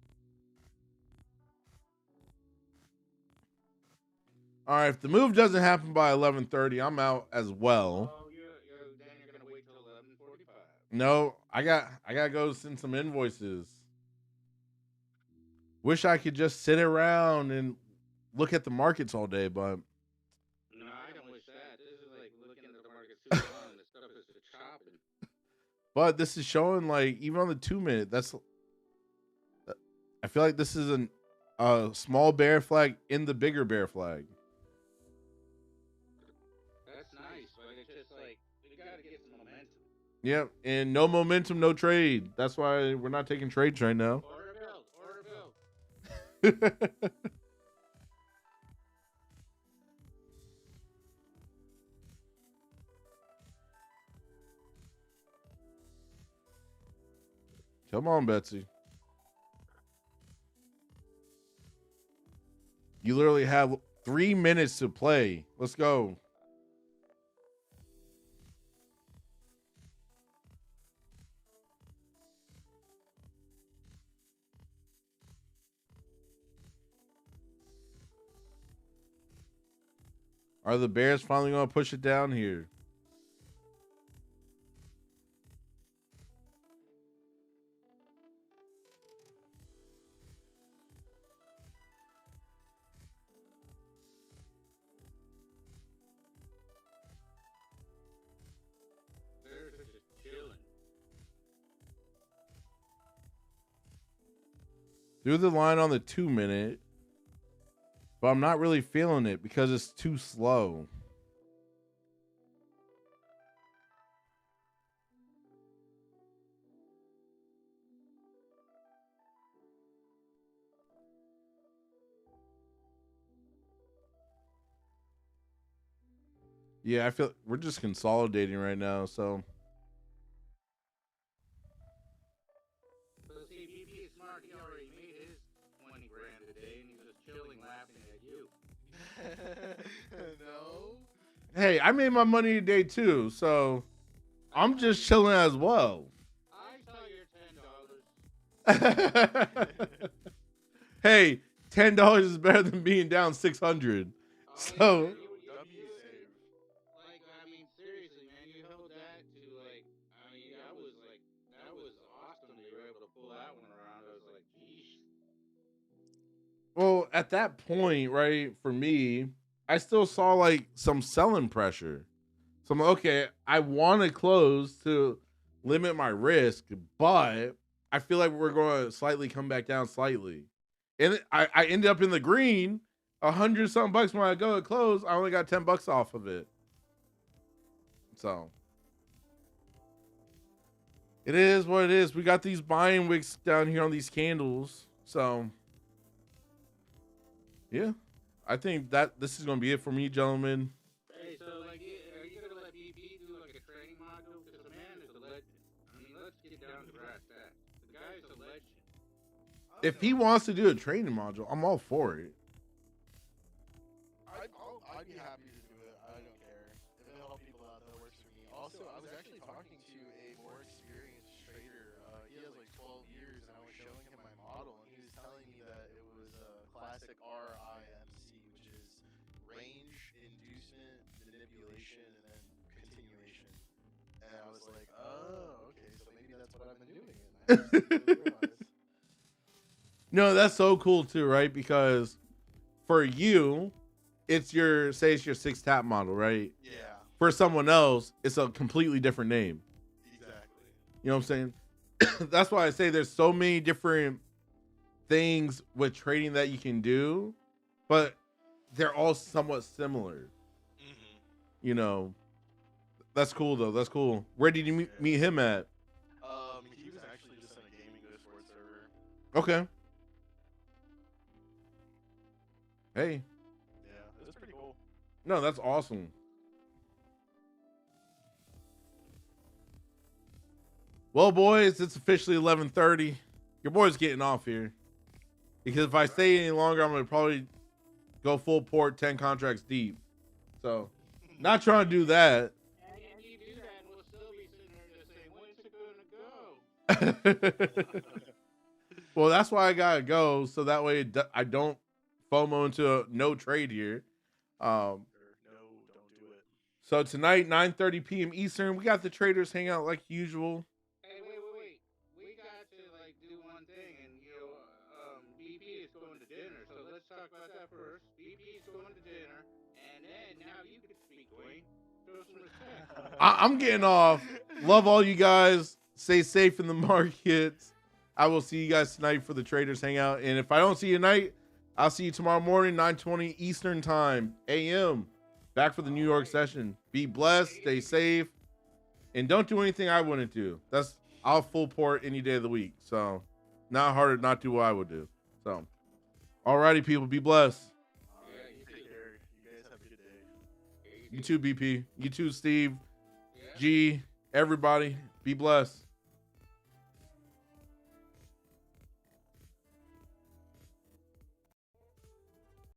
All right, if the move doesn't happen by 11:30, I'm out as well. Oh, then you're gonna wait till 11:45. No, I gotta go send some invoices. Wish I could just sit around and look at the markets all day, but No, I don't wish that. This is like looking at the markets too long. This stuff is just chopping. this is showing like even on the 2-minute. I feel like this is a small bear flag in the bigger bear flag. That's nice, but it's just like we gotta get some momentum. Yep, and no momentum, no trade. That's why we're not taking trades right now. Order build. Come on, Betsy. You literally have 3 minutes to play. Let's go. Are the Bears finally going to push it down here? Do the line on the 2 minute, but I'm not really feeling it because it's too slow. Yeah, I feel we're just consolidating right now, so So see, BB is smart. He already made his 20 grand a day, and he's just chilling, laughing at you. No. hey, I made my money today too, so I'm just chilling as well. I saw your $10. Hey, $10 is better than being down 600. So You W-save. like, I mean, seriously, man, you held that to like, I mean, that was awesome that you were able to pull that one around. I was like, geez. well, at that point, right, for me, I still saw like some selling pressure. So I'm like, okay, I want to close to limit my risk, but I feel like we're going to slightly come back down slightly. And I ended up in the green, 100 something bucks when I go to close. I only got 10 bucks off of it. So it is what it is. We got these buying wicks down here on these candles. So yeah, I think that this is going to be it for me, gentlemen. Hey, so like, are you gonna let BP do like a training module? Because the man is a legend. I mean, let's get down to brass tacks. The guy is a legend. If he wants to do a training module, I'm all for it. I'd be happy to do it. I don't care. If it'll help people out, that works for me. Also, I was actually talking to a more experienced trader. He has like 12 years, and I was showing him my model, and he was telling me that it was a classic RIMC, which is range, inducement, manipulation, and then continuation. And I was like, oh, okay, so maybe that's what I've been doing. And I just didn't realize. No, that's so cool too, right? Because for you, it's your 6 tap model, right? Yeah, For someone else, it's a completely different name. exactly. You know what I'm saying? That's why I say there's so many different things with trading that you can do, but they're all somewhat similar. Mm-hmm. You know, that's cool though. That's cool. Where did you meet him at? He was actually just on a gaming Discord server. Okay. Hey, Yeah, that's pretty cool. no, that's awesome. Well, boys, it's officially 11:30. Your boy's getting off here because if I stay any longer, I'm gonna probably go full port, 10 contracts deep. So, not trying to do that. And you do that, and we'll still be sitting there just saying, when's it gonna go? Well, that's why I gotta go, so that way I don't FOMO into a no trade here. No, don't do it. So tonight, 9:30 p.m. Eastern, we got the traders hang out like usual. Hey, wait. We got to like do one thing, and BP is going to dinner. So let's talk about that first. BP is going to dinner, and then now you can speak, Wayne. Show some respect. I'm getting off. Love all you guys. Stay safe in the markets. I will see you guys tonight for the traders hangout. And if I don't see you tonight, I'll see you tomorrow morning, 9:20 Eastern time, a.m. Back for the New York session. Be blessed, stay safe, and don't do anything I wouldn't do. I'll full port any day of the week. So not hard to not do what I would do. So alrighty, people, be blessed. Yeah, you Take care. You guys have a good day. You too, BP. You too, Steve. Yeah. G, everybody, be blessed.